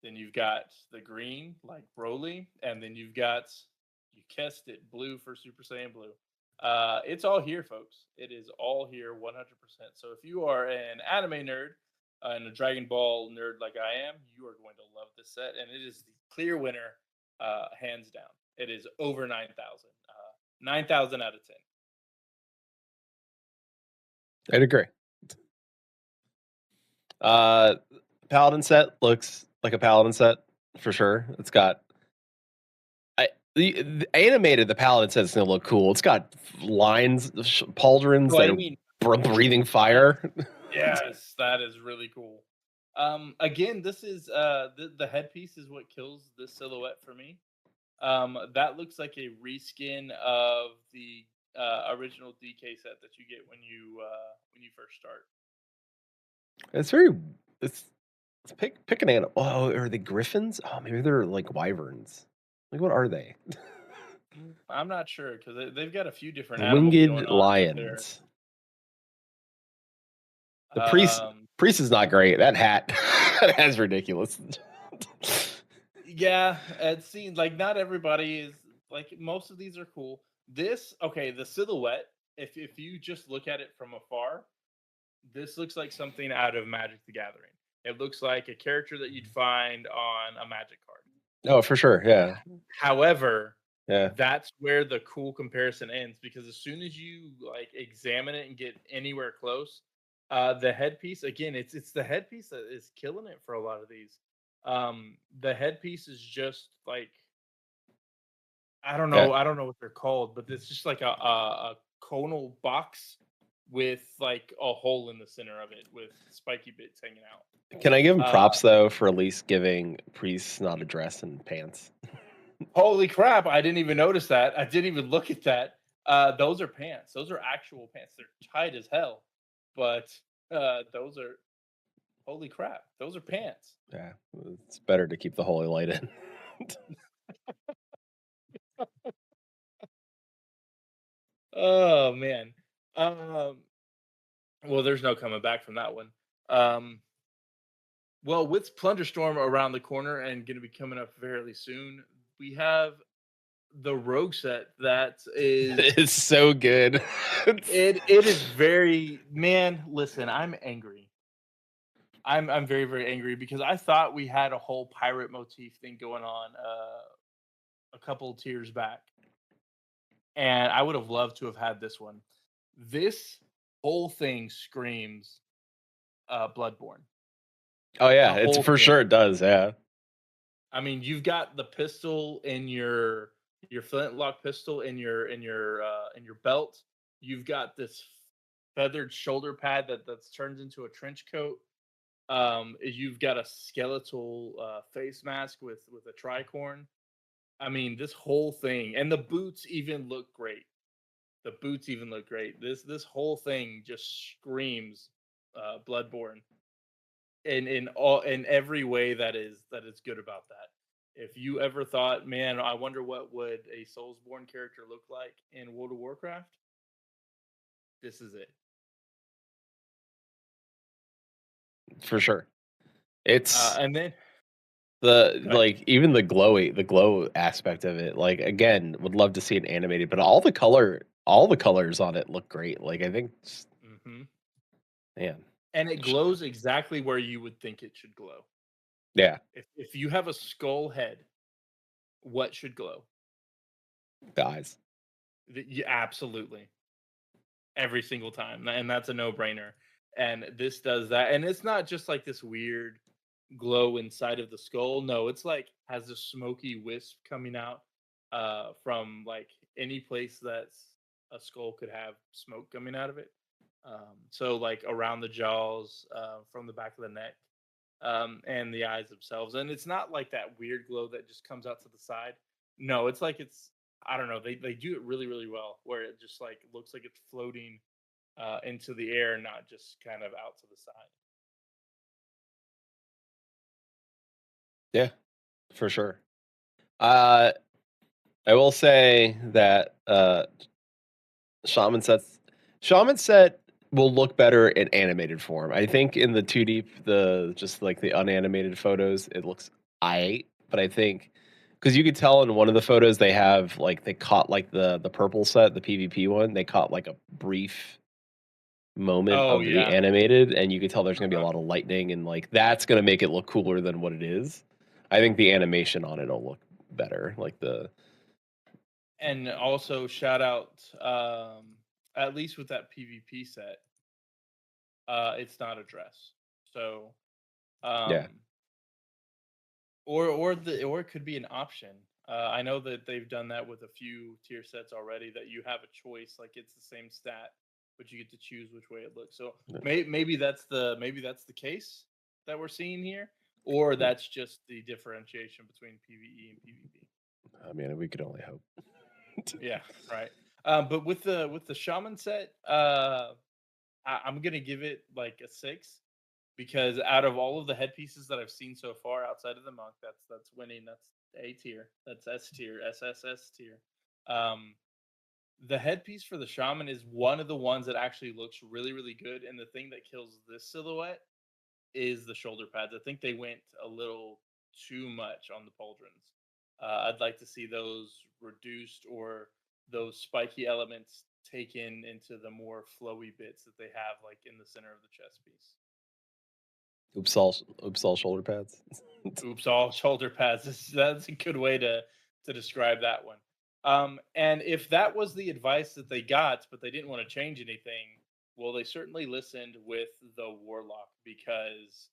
then you've got the green like Broly, and then you've got you guessed it, blue for Super Saiyan Blue. It's all here, folks. It is all here, 100%. So if you are an anime nerd and a Dragon Ball nerd like I am, you are going to love this set, and it is the clear winner, hands down. It is over 9,000. 9,000 out of 10. I'd agree. Uh, Paladin set looks like a Paladin set for sure. It's got the animated. The Paladin set's gonna look cool. It's got lines, pauldrons that are Flaming. breathing Yes. fire. Yes, that is really cool. Again, this is the headpiece is what kills this silhouette for me. That looks like a reskin of the original DK set that you get when you first start. It's very. It's let's pick an animal. Oh, are they griffins? Oh, maybe they're like wyverns. Like what are they? I'm not sure because they've got a few different animals going Winged on with their. lions. The priest Um, priest is not great. That hat, that hat's ridiculous. yeah, it seems like not everybody is. like most of these are cool. This okay, the silhouette. If you just look at it from afar, this looks like something out of Magic the Gathering. It looks like a character that you'd find on a Magic card. Oh, for sure. Yeah. However, Yeah. that's where the cool comparison ends because as soon as you like examine it and get anywhere close, the headpiece again, it's the headpiece that is killing it for a lot of these. The headpiece is just like Yeah. I don't know what they're called, but it's just like a conal box with like a hole in the center of it with spiky bits hanging out. Can I give him Uh, props though for at least giving priests not a dress and pants? Holy crap! I didn't even notice that. I didn't even look at that. Those are pants. Those are actual pants. They're tight as hell, but those are holy crap. Those are pants. Yeah, it's better to keep the holy light in. Oh man. Um, well, there's no coming back from that one. Um, well, with Plunderstorm around the corner and going to be coming up fairly soon, we have the Rogue set that is It's so good. it is very man. Listen, I'm angry. I'm very very angry because I thought we had a whole pirate motif thing going on a couple tiers back, and I would have loved to have had this one. This whole thing screams Bloodborne. Oh The yeah, it's whole for thing. sure it does. Yeah, I mean, you've got the pistol in your flintlock pistol in your belt. You've got this feathered shoulder pad that's turned into a trench coat. You've got a skeletal face mask with a tricorn. I mean, this whole thing and the boots even look great. The boots even look great. This whole thing just screams Bloodborne in every way that is good about that. If you ever thought, man, I wonder what would a Soulsborne character look like in World of Warcraft, this is it. for sure. It's And then the go ahead. like even the glow aspect of it. Like again, would love to see it animated, but all the colors on it look great. Like I think, Hmm. man, And it sh- glows exactly where you would think it should glow. yeah, If you have a skull head, what should glow? guys, Yeah, absolutely. Every single time. And that's a no-brainer. And this does that. And it's not just like this weird glow inside of the skull. No, it's like has a smoky wisp coming out from like any place that's a skull could have smoke coming out of it. So like around the jaws, from the back of the neck, and the eyes themselves. And it's not like that weird glow that just comes out to the side. No, it's like it's I don't know. They do it really really well, where it just like looks like it's floating into the air, not just kind of out to the side. yeah, for sure. Uh, I will say that Shaman sets Shaman set will look better in animated form. I think in the 2D, the just like the unanimated photos, it looks aight, but I think because you could tell in one of the photos they have like they caught like the purple set, the PvP one, they caught like a brief moment Oh of the yeah. animated, and you could tell there's gonna be a Uh-huh. lot of lightning and like that's gonna make it look cooler than what it is. I think the animation on it'll look better. Like the And also shout out, at least with that PvP set, it's not a dress. So, yeah. um, or it could be an option. I know that they've done that with a few tier sets already. That you have a choice, like it's the same stat, but you get to choose which way it looks. So maybe that's the case that we're seeing here, or that's just the differentiation between PVE and PvP. I mean, we could only hope. Yeah, right. But with the shaman set, I'm gonna give it like a 6 because out of all of the headpieces that I've seen so far, outside of the monk, that's winning. That's A tier. That's S tier. SSS tier. Um, the headpiece for the shaman is one of the ones that actually looks really really good. And the thing that kills this silhouette is the shoulder pads. I think they went a little too much on the pauldrons. I'd like to see those reduced or those spiky elements taken into the more flowy bits that they have, like in the center of the chest piece. Oops, all shoulder pads. Oops, all shoulder pads. That's a good way to describe that one. And if that was the advice that they got, but they didn't want to change anything, well, they certainly listened with the warlock because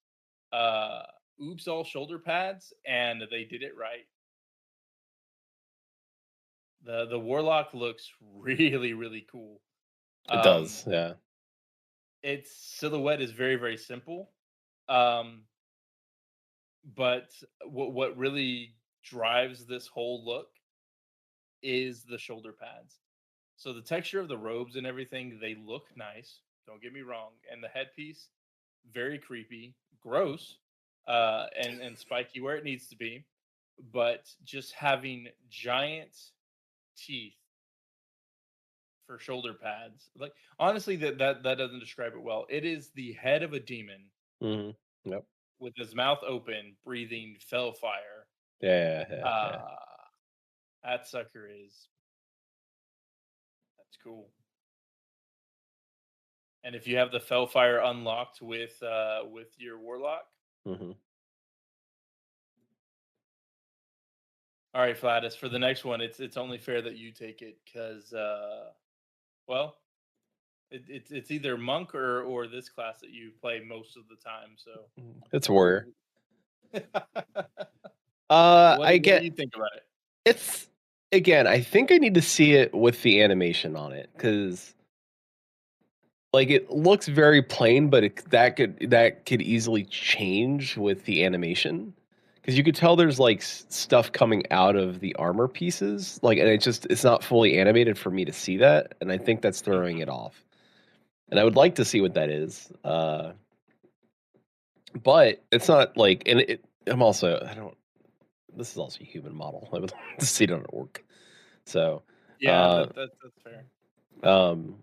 uh, oops, all shoulder pads, and they did it right. The warlock looks really really cool. It Um, does, yeah. its silhouette is very very simple. Um, but what really drives this whole look is the shoulder pads. So the texture of the robes and everything, they look nice. Don't get me wrong. And the headpiece, very creepy, gross, and spiky where it needs to be. But just having giant teeth for shoulder pads, like honestly, that doesn't describe it well. It is the head of a demon Mhm. Yep. with his mouth open, breathing fell fire. Yeah, yeah, yeah, yeah. Uh, that sucker is that's cool. And if you have the Fellfire unlocked with your warlock, Mhm. all right, Flatus, for the next one, it's only fair that you take it because well, it's either monk or this class that you play most of the time. So, It's warrior. w- I what do get you think about it? it's again, I think I need to see it with the animation on it because like, it looks very plain, but that could easily change with the animation, because you could tell there's, like, stuff coming out of the armor pieces, like, and it's not fully animated for me to see that, and I think that's throwing Mhm. it off, and I would like to see what that is, but it's not like and it I'm also I don't this is also a human model, I would like to see it on an orc, so, Yeah, uh, that's fair. um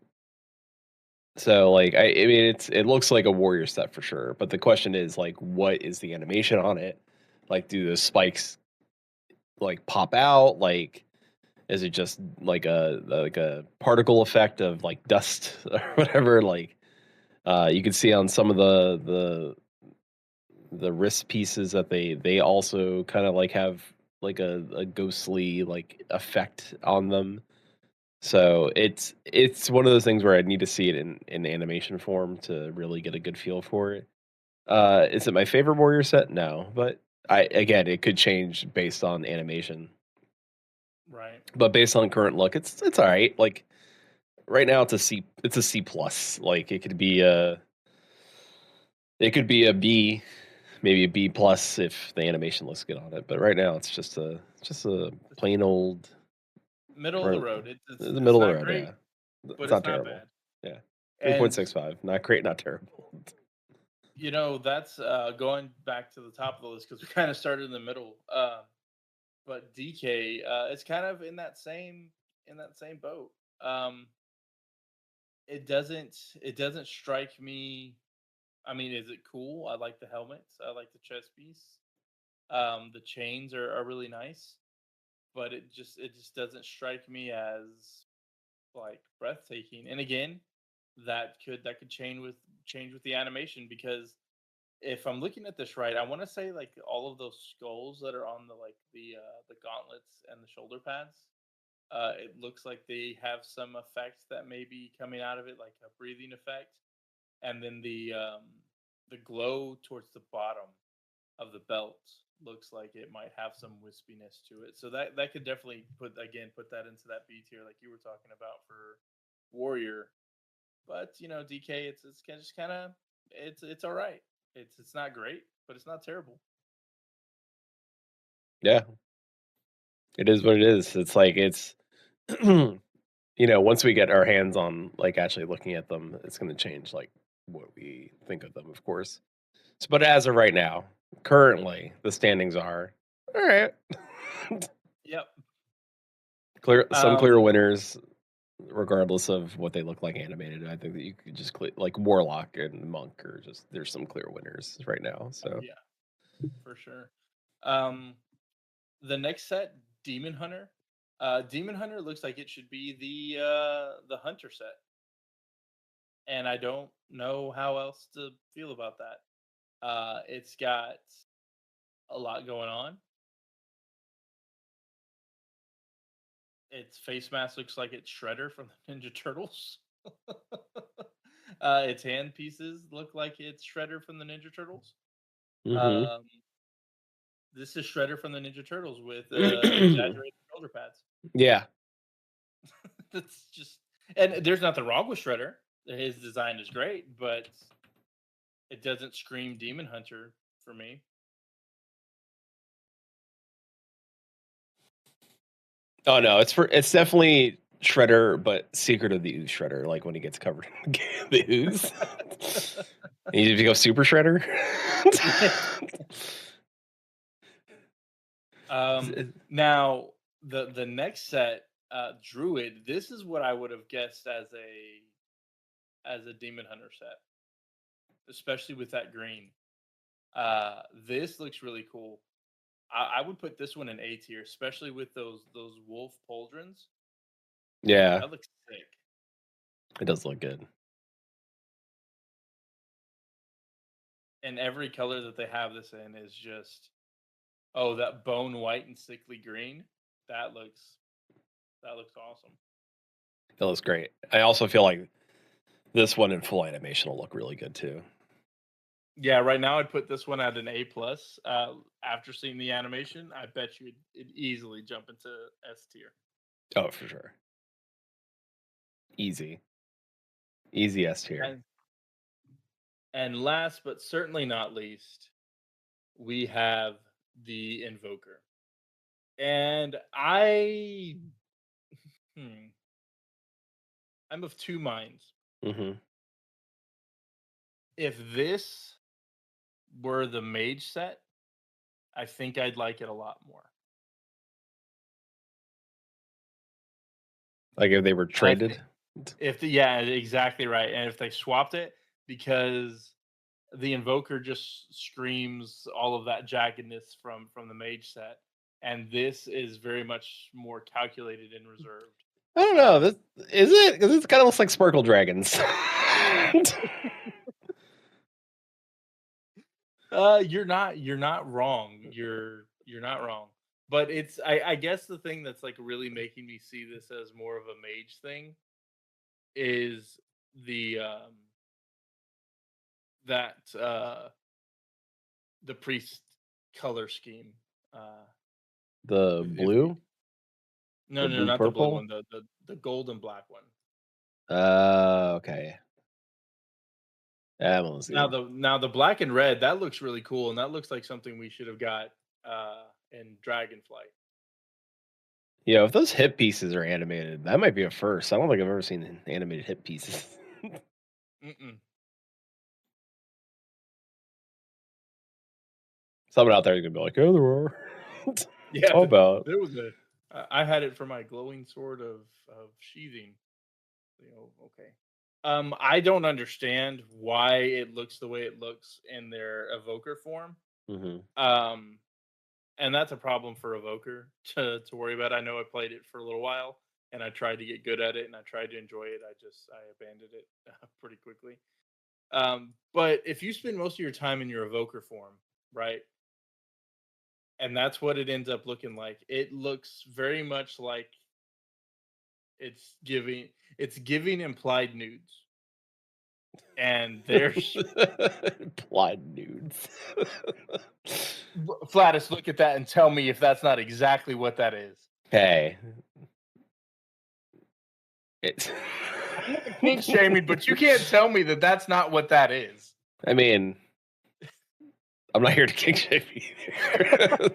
So, like, I mean, it looks like a warrior set for sure, but the question is, like, what is the animation on it? Like, do the spikes, like, pop out? Like, is it just like a particle effect of, like, dust or whatever? Like, you can see on some of the wrist pieces that they also kinda, like, have, like, a ghostly, like, effect on them. So it's one of those things where I need to see it in animation form to really get a good feel for it. Is it my favorite warrior set? No, but I again, it could change based on animation. Right. But based on current look, it's all right. Like right now, it's a C plus. Like it could be a B, maybe a B plus if the animation looks good on it. But right now, it's just a Just plain old middle of the run, road. the It's middle of the not road. great, Yeah, but it's it's not not terrible. bad. Yeah, And 3.65, not great, not terrible. that's going back to the top of the list because we kind of started in the middle. But DK, it's kind of in that same boat. Um, it doesn't strike me. I mean, is it cool? I like the helmets. I like the chest piece. The chains are really nice, but it just doesn't strike me as like breathtaking. And again, that could change with the animation because if I'm looking at this right, I want to say like all of those skulls that are on the gauntlets and the shoulder pads. It looks like they have some effects that may be coming out of it, like a breathing effect, and then the glow towards the bottom of the belt looks like it might have some wispiness to it. So that could definitely put that into that B tier, like you were talking about for warrior. But DK, just kind of it's all right. It's not great, but it's not terrible. Yeah, it is what it is. It's like once we get our hands on like actually looking at them, it's going to change like what we think of them, of course. So, but as of right now, currently the standings are all right. Yep. Some clear Um, winners, regardless of what they look like animated. I think that you could just like Warlock and Monk, or just there's some clear winners right now. oh So yeah, for sure. Um, The next set, Demon Hunter. Demon Hunter looks like it should be the Hunter set, and I don't know how else to feel about that. It's got a lot going on. Its face mask looks like it's Shredder from the Ninja Turtles. Its hand pieces look like it's Shredder from the Ninja Turtles. Mm-hmm. Um, this is Shredder from the Ninja Turtles with exaggerated shoulder pads. Yeah. That's just, and there's nothing wrong with Shredder. His design is great, but it doesn't scream Demon Hunter for me. Oh no, it's definitely Shredder, but Secret of the Ooze Shredder, like when he gets covered in the ooze. And you go Super Shredder. Now the next set, Druid. This is what I would have guessed as a Demon Hunter set, especially with that green. This looks really cool. I would put this one in A tier, especially with those wolf pauldrons. Yeah, That looks sick. it does look good. And every color that they have this in is just, oh, that bone white and sickly green. That looks that looks awesome. It looks great. I also feel like this one in full animation will look really good too. Yeah, right now I'd put this one at an A plus. After seeing the animation, I bet you it'd easily jump into S tier. Oh, for sure. Easy. Easy S tier. And and last but certainly not least, we have the Invoker. And hmm, I'm of two minds. Mm-hmm. If this were the mage set, I think I'd like it a lot more. Like if they were And I traded. think if the yeah, exactly right. And if they swapped it, because the Invoker just screams all of that jaggedness from the mage set, and this is very much more calculated and reserved. I don't know. Um, This is it because it kind of looks like Sparkle Dragons. you're not wrong. You're not wrong. But it's I guess the thing that's like really making me see this as more of a mage thing is the that the priest color scheme. Uh The if you blue, No, the no, blue not the blue purple. one, the gold and black one. Okay. That one was good. Now the black and red, that looks really cool, and that looks like something we should have got in Dragonflight. Yeah, if those hip pieces are animated, that might be a first. I don't think I've ever seen animated hip pieces. Mm-mm. Someone out there is gonna be like, "Oh, there are." Yeah, How about? there was a. I had it for my glowing sword of sheathing. Okay. I don't understand why it looks the way it looks in their evoker form. Hmm. Um, and that's a problem for evoker to worry about. I know I played it for a little while, and I tried to get good at it, and I tried to enjoy it. I abandoned it pretty quickly. But if you spend most of your time in your evoker form, right, and that's what it ends up looking like, it looks very much like it's giving implied nudes, and there's Plot nudes. Flattus, look at that and tell me if that's not exactly what that is. Hey, it's. I'm not kink shaming, but you can't tell me that that's not what that is. I mean, I'm not here to kick shame either.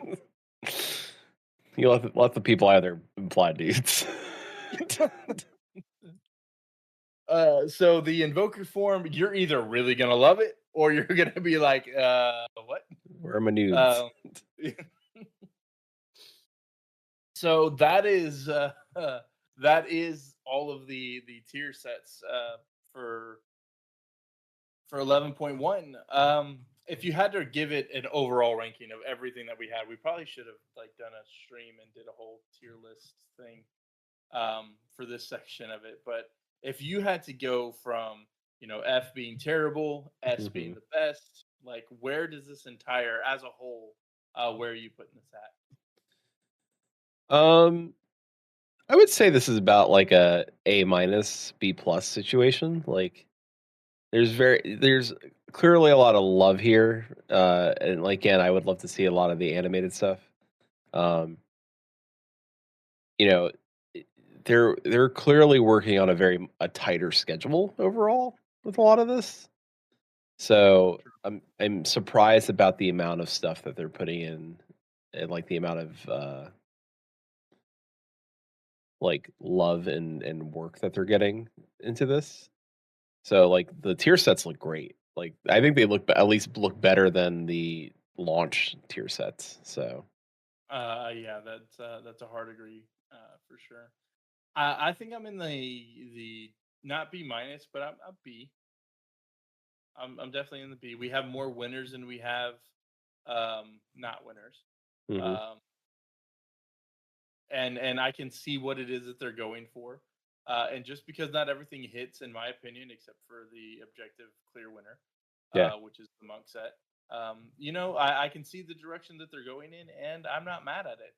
You let the people have their implied needs. So the invoker form, you're either really gonna love it or you're gonna be like, what? Where are my nudes? Um, so that is that is all of the tier sets for 11.1. if you had to give it an overall ranking of everything that we had, we probably should have like done a stream and did a whole tier list thing for this section of it. But if you had to go from F being terrible, S being Mhm. the best, like where does this entire as a whole, where are you putting this at? Um, I would say this is about like a minus B plus situation. Like there's clearly a lot of love here. And like again, I would love to see a lot of the animated stuff. Um, you know, i- they're clearly working on a tighter schedule overall with a lot of this. So I'm surprised about the amount of stuff that they're putting in, and like the amount of like love and work that they're getting into this. So like the tier sets look great. Like I think they at least look better than the launch tier sets. So Yeah, that's a hard agree for sure. I think I'm in the not B minus, but I'm B. I'm definitely in the B. We have more winners than we have not winners, mhm. um, and I can see what it is that they're going for. And just because not everything hits, in my opinion, except for the objective clear winner, Yeah, which is the monk set, I can see the direction that they're going in, and I'm not mad at it.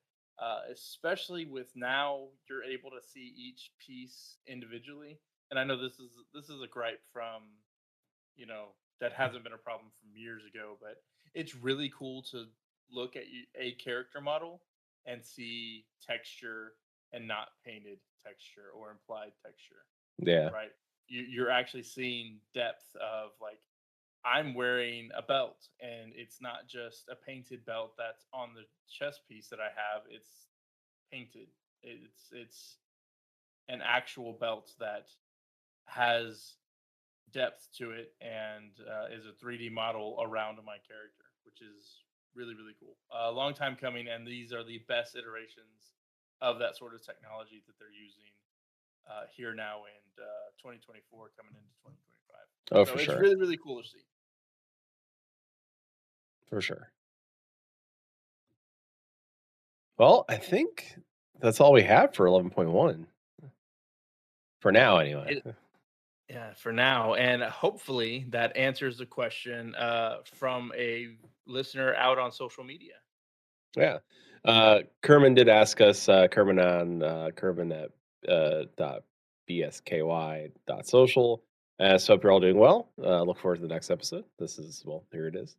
Especially with now you're able to see each piece individually, and I know this is a gripe from that hasn't been a problem from years ago, but it's really cool to look at a character model and see texture and not painted texture or implied texture, yeah, right? You're actually seeing depth of like I'm wearing a belt and it's not just a painted belt that's on the chest piece that I have, it's painted. It's an actual belt that has depth to it and is a 3D model around my character, which is really really cool. A long time coming, and these are the best iterations of that sort of technology that they're using here now in 2024, coming into 2025. oh So for it's sure, really really cool to see. for sure. Well, I think that's all we have for 11.1 for now, anyway. It, yeah, for now, and hopefully that answers the question from a listener out on social media. Yeah. Kerman did ask us, Kerman on Kerman at dot bsky dot social. So hope you're all doing well. Look forward to the next episode. This is, well, here it is.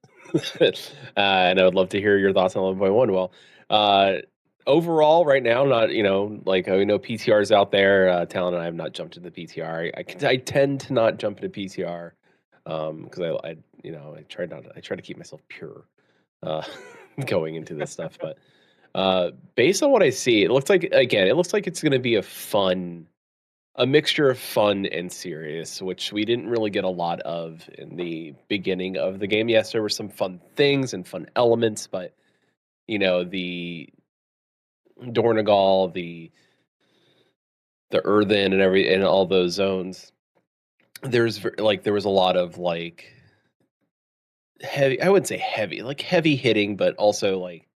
And I would love to hear your thoughts on 11.1. Well, uh, overall, right now, not, like I know PTRs out there. Talon and I have not jumped into PTR. I tend to not jump into PTR because I try to keep myself pure uh, going into this stuff. But based on what I see, it looks like it's going to be a mixture of fun and serious, which we didn't really get a lot of in the beginning of the game. Yes, there were some fun things and fun elements, but the Dornagal, the Earthen, and all those zones. There was a lot of like heavy. I wouldn't say heavy, like heavy hitting, but also like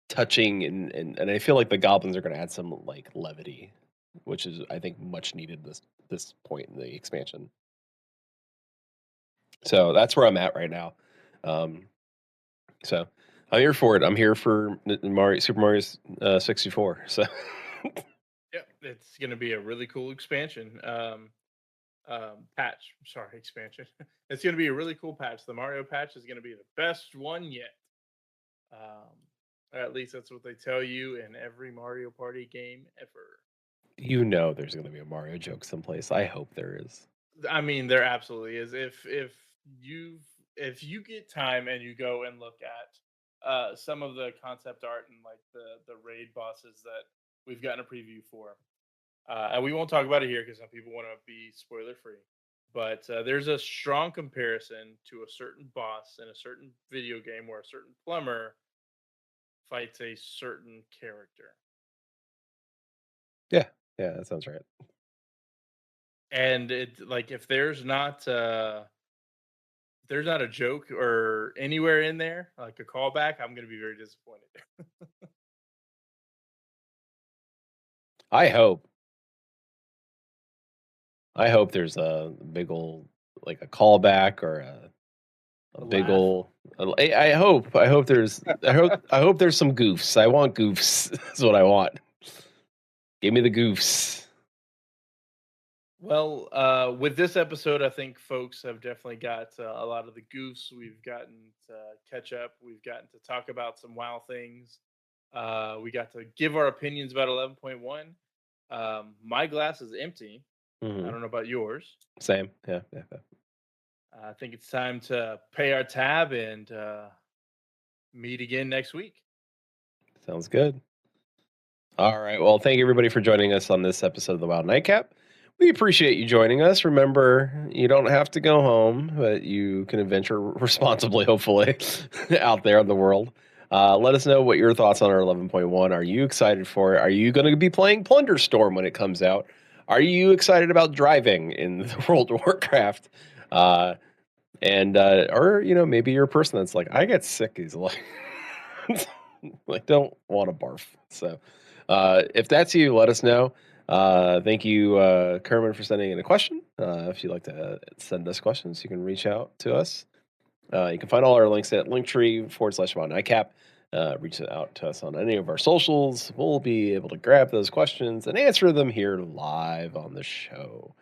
touching and I feel like the goblins are gonna add some, like, levity, which is, I think, much needed this point in the expansion. So, that's where I'm at right now. Um, so, I'm here for it. I'm here for Super Mario's, 64, so Yeah, it's going to be a really cool expansion. Patch. Sorry, expansion. It's going to be a really cool patch. The Mario patch is going to be the best one yet. Um, or at least that's what they tell you in every Mario Party game ever. there's gonna be a Mario joke someplace. I hope there is. I mean, there absolutely is. You if you get time and you go and look at some of the concept art and like the raid bosses that we've gotten a preview for, and we won't talk about it here because some people want to be spoiler free. But there's a strong comparison to a certain boss in a certain video game where a certain plumber fights a certain character. Yeah. Yeah, that sounds right. And it like if there's not there's not a joke or anywhere in there, like a callback, I'm gonna be very disappointed. I hope. I hope there's a big old like a callback or a A big laugh. old. I hope. I hope there's. I hope there's some goofs. I want goofs. That's what I want. Give me the goofs. Well, with this episode, I think folks have definitely got a lot of the goofs. We've gotten to catch up. We've gotten to talk about some WoW things. We got to give our opinions about 11.1. My glass is empty. I Hmm. don't know about yours. Same. Yeah. Yeah. Yeah. I think it's time to pay our tab and meet again next week. Sounds good. All right. Well, thank you everybody for joining us on this episode of the WoW Nightcap. We appreciate you joining us. Remember, you don't have to go home, but you can adventure responsibly, hopefully, out there in the world. Let us know what your thoughts on our 11.1. Are you excited for it? Are you going to be playing Plunder Storm when it comes out? Are you excited about driving in the World of Warcraft? Uh, or maybe you're a person that's like, I get sick easily. Like, don't want to barf. So, if that's you, let us know. Thank you, Kerman, for sending in a question. If you'd like to send us questions, you can reach out to us. You can find all our links at linktree/WoW Nightcap. Reach out to us on any of our socials. We'll be able to grab those questions and answer them here live on the show.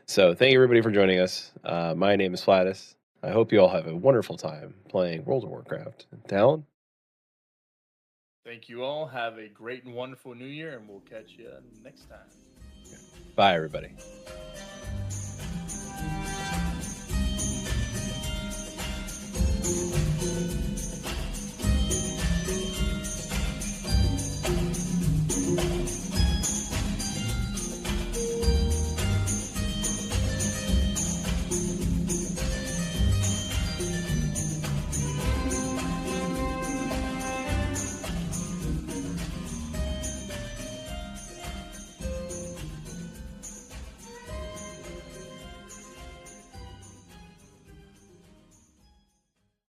So, thank you everybody for joining us. My name is Flattus. I hope you all have a wonderful time playing World of Warcraft. Talon? Thank you all. Have a great and wonderful new year, and we'll catch you next time. Bye, everybody.